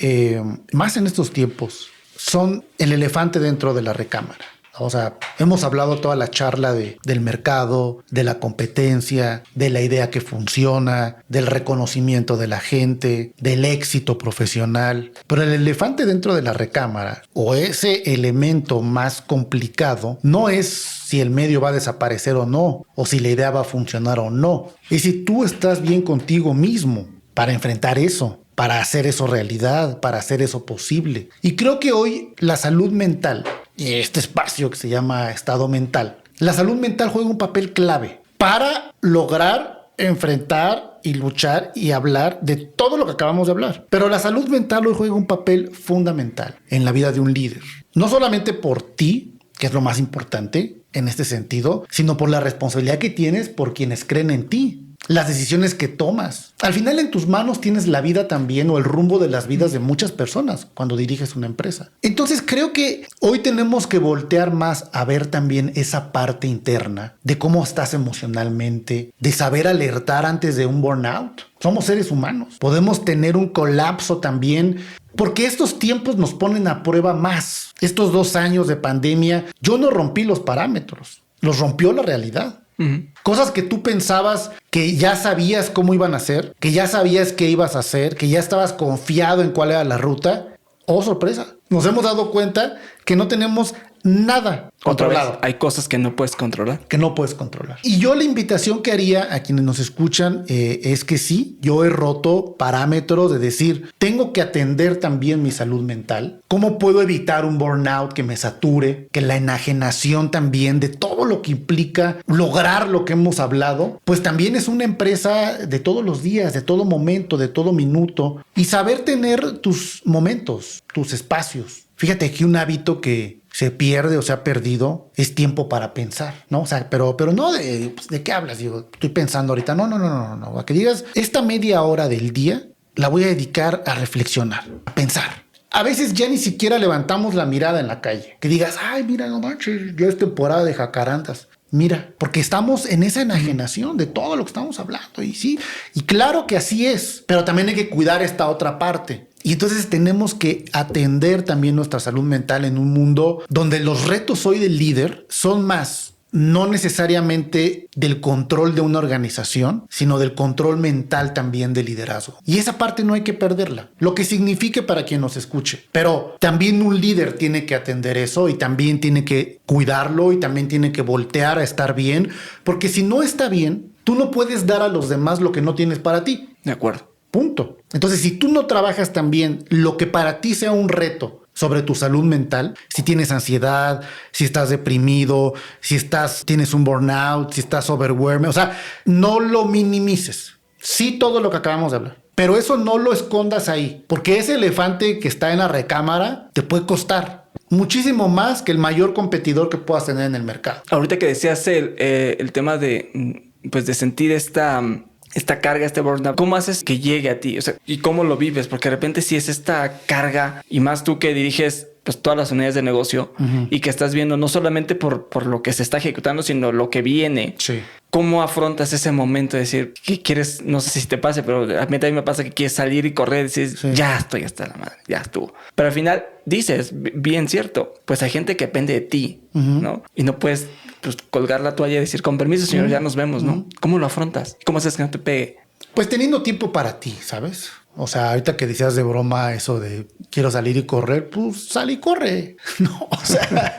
más en estos tiempos, son el elefante dentro de la recámara. O sea, hemos hablado toda la charla del mercado, de la competencia, de la idea que funciona, del reconocimiento de la gente, del éxito profesional. Pero el elefante dentro de la recámara, o ese elemento más complicado, no es si el medio va a desaparecer o no, o si la idea va a funcionar o no. Es si tú estás bien contigo mismo para enfrentar eso, para hacer eso realidad, para hacer eso posible. Y creo que hoy la salud mental y este espacio que se llama estado mental, la salud mental juega un papel clave para lograr enfrentar y luchar y hablar de todo lo que acabamos de hablar. Pero la salud mental hoy juega un papel fundamental en la vida de un líder. No solamente por ti, que es lo más importante en este sentido, sino por la responsabilidad que tienes por quienes creen en ti. Las decisiones que tomas. Al final en tus manos tienes la vida también o el rumbo de las vidas de muchas personas cuando diriges una empresa. Entonces creo que hoy tenemos que voltear más a ver también esa parte interna de cómo estás emocionalmente, de saber alertar antes de un burnout. Somos seres humanos. Podemos tener un colapso también porque estos tiempos nos ponen a prueba más. Estos 2 años de pandemia, yo no rompí los parámetros, los rompió la realidad. Uh-huh. Cosas que tú pensabas que ya sabías cómo iban a ser, que ya sabías qué ibas a hacer, que ya estabas confiado en cuál era la ruta. ¡Oh, sorpresa! Nos hemos dado cuenta que no tenemos nada controlado. Hay cosas que no puedes controlar. Que no puedes controlar. Y yo la invitación que haría a quienes nos escuchan es que sí, yo he roto parámetros de decir, tengo que atender también mi salud mental. ¿Cómo puedo evitar un burnout que me sature? Que la enajenación también de todo lo que implica lograr lo que hemos hablado, pues también es una empresa de todos los días, de todo momento, de todo minuto. Y saber tener tus momentos, tus espacios. Fíjate que un hábito que se pierde o se ha perdido es tiempo para pensar, ¿no? O sea, pero no ¿de qué hablas? Digo, estoy pensando ahorita. No. A que digas, esta media hora del día la voy a dedicar a reflexionar, a pensar. A veces ya ni siquiera levantamos la mirada en la calle. Que digas, ay, mira, no manches, ya es temporada de jacarandas. Mira, porque estamos en esa enajenación de todo lo que estamos hablando. Y sí, y claro que así es, pero también hay que cuidar esta otra parte. Y entonces tenemos que atender también nuestra salud mental en un mundo donde los retos hoy del líder son más, no necesariamente del control de una organización, sino del control mental también del liderazgo. Y esa parte no hay que perderla, lo que signifique para quien nos escuche. Pero también un líder tiene que atender eso y también tiene que cuidarlo y también tiene que voltear a estar bien, porque si no está bien, tú no puedes dar a los demás lo que no tienes para ti. De acuerdo. Punto. Entonces, si tú no trabajas también lo que para ti sea un reto sobre tu salud mental, si tienes ansiedad, si estás deprimido, si tienes un burnout, si estás overwhelmed, o sea, no lo minimices. Sí, todo lo que acabamos de hablar. Pero eso no lo escondas ahí, porque ese elefante que está en la recámara te puede costar muchísimo más que el mayor competidor que puedas tener en el mercado. Ahorita que decías el tema de sentir esta carga, este burnout, ¿cómo haces que llegue a ti? O sea, ¿y cómo lo vives? Porque de repente si es esta carga, y más tú que diriges pues todas las unidades de negocio, uh-huh, y que estás viendo no solamente por lo que se está ejecutando, sino lo que viene. Sí. ¿Cómo afrontas ese momento de decir, ¿qué quieres? No sé si te pase, pero a mí también me pasa que quieres salir y correr y decir, sí, ya estoy hasta la madre, ya estuvo. Pero al final dices, bien cierto, pues hay gente que depende de ti, uh-huh, ¿no? Y no puedes pues colgar la toalla y decir, con permiso, señor, uh-huh, ya nos vemos, ¿no? Uh-huh. ¿Cómo lo afrontas? ¿Cómo haces que no te pegue? Pues teniendo tiempo para ti, ¿sabes? O sea, ahorita que decías de broma eso de quiero salir y correr, pues sal y corre. No, o sea,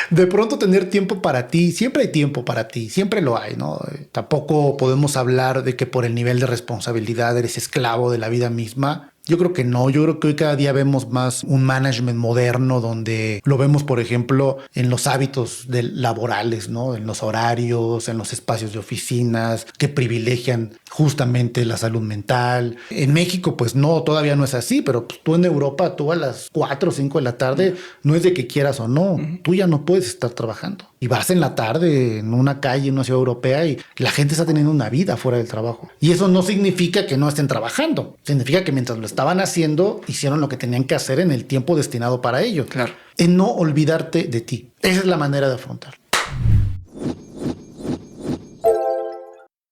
de pronto tener tiempo para ti, siempre hay tiempo para ti, siempre lo hay, ¿no? Tampoco podemos hablar de que por el nivel de responsabilidad eres esclavo de la vida misma. Yo creo que no, yo creo que hoy cada día vemos más un management moderno donde lo vemos, por ejemplo, en los hábitos laborales, ¿no? En los horarios, en los espacios de oficinas que privilegian justamente la salud mental. En México, pues no, todavía no es así, pero pues, tú en Europa, tú a las 4 o 5 de la tarde, no es de que quieras o no, tú ya no puedes estar trabajando. Y vas en la tarde en una calle, en una ciudad europea y la gente está teniendo una vida fuera del trabajo. Y eso no significa que no estén trabajando. Significa que mientras lo estaban haciendo, hicieron lo que tenían que hacer en el tiempo destinado para ello. Claro. En no olvidarte de ti. Esa es la manera de afrontar.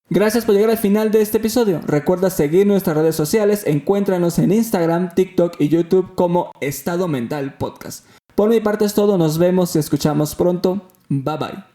Gracias por llegar al final de este episodio. Recuerda seguir nuestras redes sociales. Encuéntranos en Instagram, TikTok y YouTube como Estado Mental Podcast. Por mi parte es todo. Nos vemos y escuchamos pronto. Bye bye.